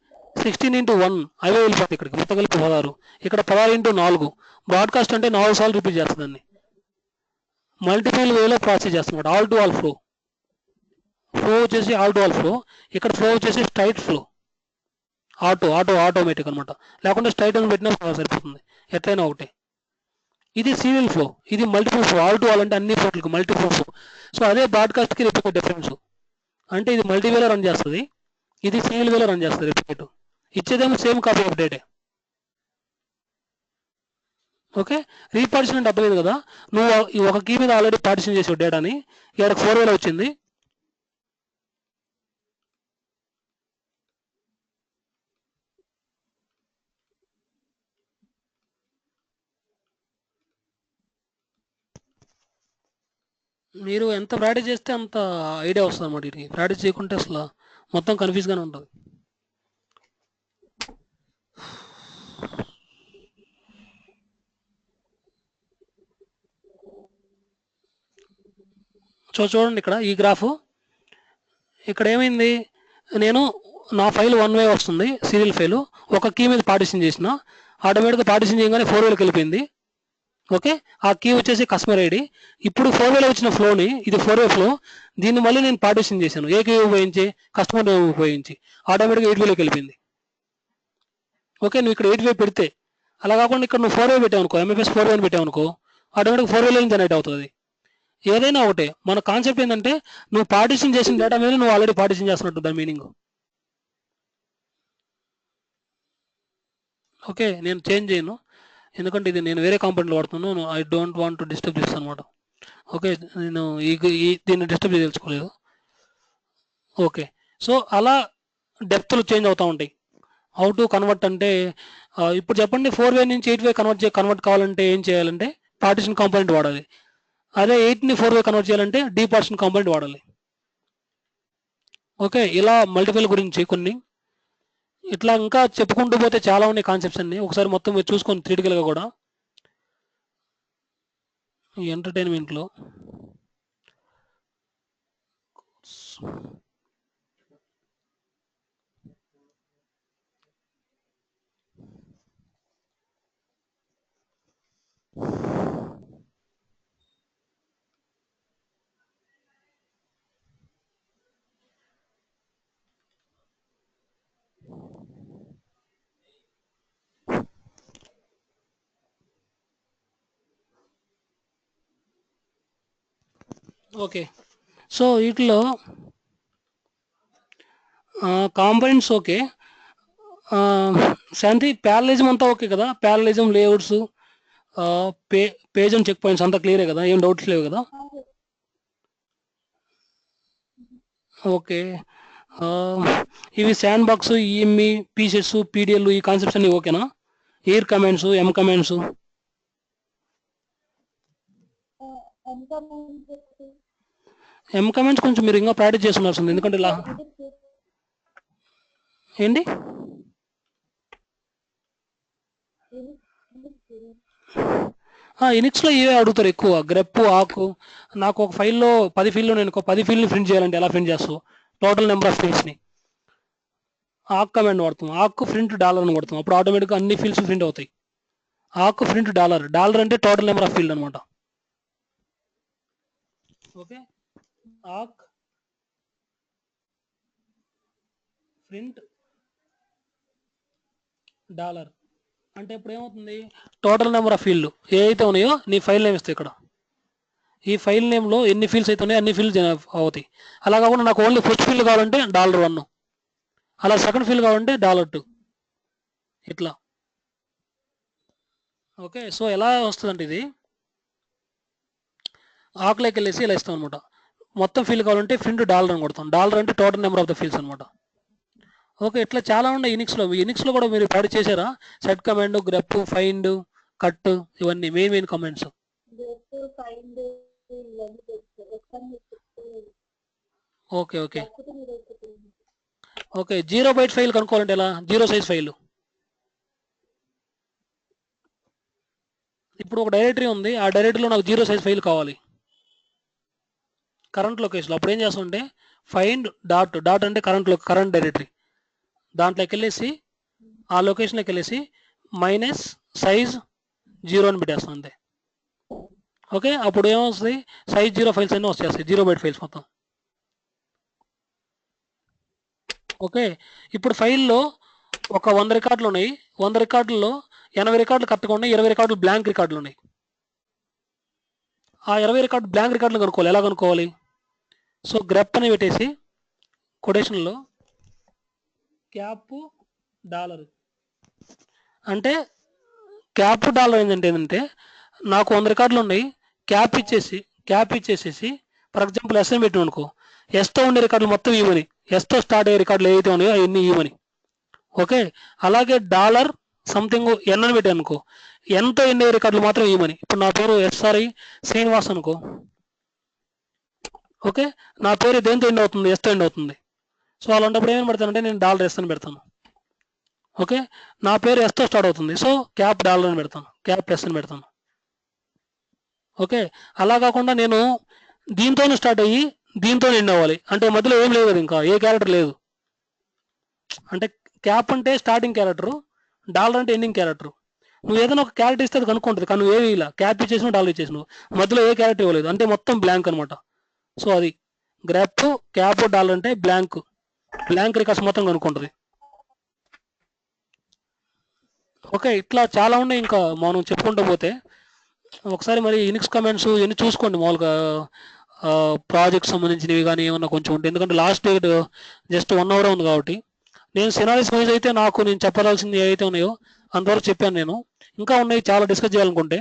[SPEAKER 1] 16x1 అవే వెళ్ళిపోతాయి ఇక్కడికి, మొత్తం కలిపి 16. ఇక్కడ 16x4 బ్రాడ్కాస్ట్ అంటే 4 సార్లు రిపీట్ చేస్తుందండి. మల్టిపుల్ వేలో ప్రాసెస్ చేస్తున్నమాట. All to all flow, flow వచ్చేసి ఆల్ టు ఆల్ ఫ్లో. ఇక్కడ ఫ్లో వచ్చేసి స్ట్రైట్ ఫ్లో, ఆటోమేటిక్ అనమాట. లేకుంటే స్ట్రైట్ అని పెట్టినా సరిపోతుంది, ఎట్లయినా ఒకటే. ఇది సీరియల్ ఫ్లో, ఇది multiple flow. All to all అంటే అన్ని ఫ్లోట్లకు మల్టిపుల్ ఫ్లో. సో అదే బ్రాడ్కాస్ట్కి రిప్లికేట్ డిఫరెన్స్. అంటే ఇది మల్టీవేలో రన్ చేస్తుంది, ఇది సింగిల్ వేలో రన్ చేస్తుంది రిప్లికేట్. ఇచ్చేదేమో సేమ్ కాపీ ఆఫ్ డేటే. ఓకే, రీపార్టిషన్ అంటే అర్థమైంది కదా, నువ్వు ఈ ఒక కీ మీద ఆల్రెడీ పార్టిషన్ చేసావు డేటాని, ఇక్కడ 4 వేలో వచ్చింది. మీరు ఎంత ప్రాక్టీస్ చేస్తే అంత ఐడియా వస్తుంది అన్నమాట. ఇది ప్రాక్టీస్ చేయకుంటే అసలు మొత్తం కన్ఫ్యూజ్గానే ఉంటుంది. సో చూడండి ఇక్కడ ఈ గ్రాఫ్, ఇక్కడ ఏమైంది, నేను నా ఫైల్ 1 వే వస్తుంది సీరియల్ ఫైలు, ఒక కీ మీద పార్టిషన్ చేసిన, ఆటోమేటిక్గా పార్టిషన్ చేయగానే 4 వేలోకి వెళ్ళిపోయింది. ఓకే, ఆ కీ వచ్చేసి కస్టమర్ ఐడి. ఇప్పుడు 4 వేలో వచ్చిన ఫ్లోని, ఇది 4 వే ఫ్లో, దీన్ని మళ్ళీ నేను పార్టిషన్ చేశాను ఏ కీ ఉపయోగించి, కస్టమర్ నేమ్ ఉపయోగించి, ఆటోమేటిక్గా 8 వేలోకి వెళ్ళిపోయింది. ఓకే, నువ్వు ఇక్కడ 8 వే పెడితే, అలా కాకుండా ఇక్కడ నువ్వు 4 వే పెట్టావు అనుకో, ఎంఎఫ్ఎస్ 4 వే అని పెట్టావు అనుకో, ఆటోమేటిక్గా 4 వేలో జనరేట్ అవుతుంది. ఏదైనా ఒకటే, మన కాన్సెప్ట్ ఏంటంటే నువ్వు పార్టిషన్ చేసిన డేటా మీద నువ్వు ఆల్రెడీ పార్టిషన్ చేస్తున్నట్టు దాని మీనింగ్. ఓకే, నేను చేంజ్ చేయను, ఎందుకంటే ఇది నేను వేరే కాంపోనెంట్లో వాడుతున్నాను. I don't want to disturb this అనమాట. ఓకే, నేను దీన్ని డిస్టర్బ్ చేయదలుచుకోలేదు. ఓకే, సో అలా డెప్త్లు చేంజ్ అవుతూ ఉంటాయి. హౌ టు కన్వర్ట్ అంటే ఇప్పుడు చెప్పండి, 4 వే నుంచి 8 వే కన్వర్ట్ కావాలంటే ఏం చేయాలంటే పార్టిషన్ కాంపోనెంట్ వాడాలి. అదే 8ని 4 వే కన్వర్ట్ చేయాలంటే డీపార్టిషన్ కాంపోనెంట్ వాడాలి. ఓకే, ఇలా మల్టిపుల్ గురించి కొన్ని, ఇట్లా ఇంకా చెప్పుకుంటూ పోతే చాలా ఉన్నాయి కాన్సెప్ట్స్ అన్ని. ఒకసారి మొత్తం మీరు చూసుకొని థియరిటికల్గా కూడా ఈ ఎంటర్టైన్మెంట్లో. ఓకే. సో వీటిలో కాంపోనెంట్స్ ఓకే. శాంతి ప్యారలిజం అంతా ఓకే కదా? ప్యారలిజం, లేఅవుట్స్, పే పేజ్ అండ్ చెక్ పాయింట్స్ అంతా క్లియరే కదా? ఏం డౌట్స్ లేవు కదా? ఓకే. ఇవి sandbox, EME, pieces, PDL ఈ కాన్సెప్ట్స్ అన్ని ఓకేనా? Air commands, M commands. M commands కొంచెం మీరు ఇంకా ప్రాక్టీస్ చేస్తున్నాల్సింది, ఎందుకంటే ఏంటి ఇనిక్స్లో ఇవే అడుగుతారు ఎక్కువ. గ్రెప్, ఆకు. నాకు ఒక ఫైల్లో 10 ఫీల్డ్లు, నేను 10 ఫీల్డ్ని ప్రింట్ చేయాలంటే ఎలా ప్రింట్ చేస్తావు? టోటల్ నెంబర్ ఆఫ్ ఫీల్డ్స్ని ఆక్ కమాండ్ వాడతాం. ఆకు ప్రింట్ డాలర్ అని కొడతాం, అప్పుడు ఆటోమేటిక్గా అన్ని ఫీల్డ్స్ ప్రింట్ అవుతాయి. ఆకు ప్రింట్ డాలర్. డాలర్ అంటే టోటల్ నెంబర్ ఆఫ్ ఫీల్డ్ అనమాట. ఓకే. ఆక్ ప్రింట్ డాలర్ అంటే ఇప్పుడు ఏమవుతుంది? టోటల్ నెంబర్ ఆఫ్ ఫీల్డ్ ఏ అయితే ఉన్నాయో నీ ఫైల్ నేమ్ ఇస్తాయి ఇక్కడ. ఈ ఫైల్ నేమ్లో ఎన్ని ఫీల్డ్స్ అయితే ఉన్నాయో అన్ని ఫీల్డ్స్ అవుతాయి. అలా కాకుండా నాకు ఓన్లీ ఫస్ట్ ఫీల్డ్ కావాలంటే $1, అలా సెకండ్ ఫీల్డ్ కావాలంటే $2 ఇట్లా. ఓకే. సో ఎలా వస్తుందంటే ఇది ఆకులోకి వెళ్ళేసి ఇలా ఇస్తాం అనమాట. మొత్తం ఫీల్డ్ కావాలంటే ప్రింట్ డాలర్ అని కొడతాం. డాలర్ అంటే total number of the fields అనమాట. ఓకే. ఇట్లా చాలా ఉన్నాయి యూనిక్స్లో. యూనిక్స్లో కూడా మీరు ప్రాక్టీస్ చేశారా? Set command, grep, find, cut, ఇవన్నీ main commands. Okay. Okay. Okay. 0 byte file కనుక్కోవాలంటే ఎలా? 0 సైజ్ ఫైల్. ఇప్పుడు ఒక డైరెక్టరీ ఉంది, ఆ డైరెక్టరీలో నాకు 0 సైజ్ ఫైల్ కావాలి కరెంట్ లొకేషన్లో. అప్పుడు ఏం చేస్తామంటే ఫైండ్ డాట్ అంటే కరెంట్ డైరెక్టరీ, దాంట్లోకి వెళ్ళేసి ఆ లొకేషన్లోకి వెళ్ళేసి -size 0 అని పెట్టేస్తాం అంతే. ఓకే. అప్పుడు ఏమొస్తుంది? సైజ్ 0 ఫైల్స్ అన్నీ వచ్చేస్తాయి, 0 బైట్ ఫైల్స్ మొత్తం. ఓకే. ఇప్పుడు ఫైల్లో ఒక 100 రికార్డులు ఉన్నాయి. 100 రికార్డుల్లో 80 రికార్డులు కరెక్ట్గా ఉన్నాయి, 20 రికార్డులు బ్లాంక్ రికార్డులు ఉన్నాయి. ఆ 20 రికార్డు బ్లాంక్ రికార్డులు కనుక్కోవాలి. ఎలా కనుక్కోవాలి? సో గ్రెప్ అని పెట్టేసి కొటేషన్లో క్యాప్ డాలర్ అంటే క్యాప్ డాలర్ ఏంటంటే నాకు 100 రికార్డులు ఉన్నాయి, క్యాప్ ఇచ్చేసేసి ఫర్ ఎగ్జాంపుల్ ఎస్ అని పెట్టిన అనుకో, ఎస్తో ఉండే రికార్డులు మొత్తం ఇవ్వని, ఎస్తో స్టార్ట్ అయ్యే రికార్డులు ఏవైతే ఉన్నాయో అవన్నీ ఇవ్వని. ఓకే. అలాగే డాలర్ సంథింగ్ ఎన్ అని పెట్టాను అనుకో, ఎన్తో ఎన్ని రికార్డులు మాత్రం ఇవ్వమని. ఇప్పుడు నా పేరు ఎస్ఆర్ఐ శ్రీనివాస్ అనుకో. ఓకే. నా పేరు దేంతో ఎండ్ అవుతుంది? ఎస్తో ఎండ్ అవుతుంది. సో అలాంటప్పుడు ఏమేమి పెడతానంటే నేను $S అని పెడతాను. ఓకే. నా పేరు ఎస్తో స్టార్ట్ అవుతుంది, సో క్యాప్ డాలర్ అని పెడతాను, క్యాప్ ఎస్ అని పెడతాను. ఓకే. అలా కాకుండా నేను దీంతోనే స్టార్ట్ అయ్యి దీంతో ఎండ్ అవ్వాలి అంటే మధ్యలో ఏం లేదు, ఇంకా ఏ క్యారెక్టర్ లేదు. అంటే క్యాప్ అంటే స్టార్టింగ్ క్యారెక్టరు, డాలర్ అంటే ఎండింగ్ క్యారెక్టర్. నువ్వు ఏదైనా ఒక క్యారెక్టర్ ఇస్తే అది కనుక్కుంటుంది, కానీ నువ్వు ఏమి ఇలా క్యాప్ ఇచ్చేసినావు, డాలర్ ఇచ్చేసినావు, మధ్యలో ఏ క్యారెక్టర్ ఇవ్వలేదు అంటే మొత్తం బ్లాంక్ అనమాట. సో అది గ్రాప్, క్యాప్, డాలర్ అంటే బ్లాంక్ రికార్డ్స్ మొత్తం కనుక్కుంటుంది. ఓకే. ఇట్లా చాలా ఉన్నాయి, ఇంకా మనం చెప్పుకుంటూ పోతే. ఒకసారి మరి యూనిక్స్ కమాండ్స్ ఇవన్నీ చూసుకోండి మామూలుగా, ప్రాజెక్ట్ సంబంధించినవి కానీ ఏమన్నా కొంచెం ఉంటే, ఎందుకంటే లాస్ట్ డేట్ జస్ట్ 1 hour ఉంది కాబట్టి. నేను సినారీస్ వైజ్ అయితే నేను చెప్పాల్సింది ఏవైతే ఉన్నాయో అంతవరకు చెప్పాను నేను. ఇంకా ఉన్నాయి చాలా డిస్కస్ చేయాలనుకుంటే.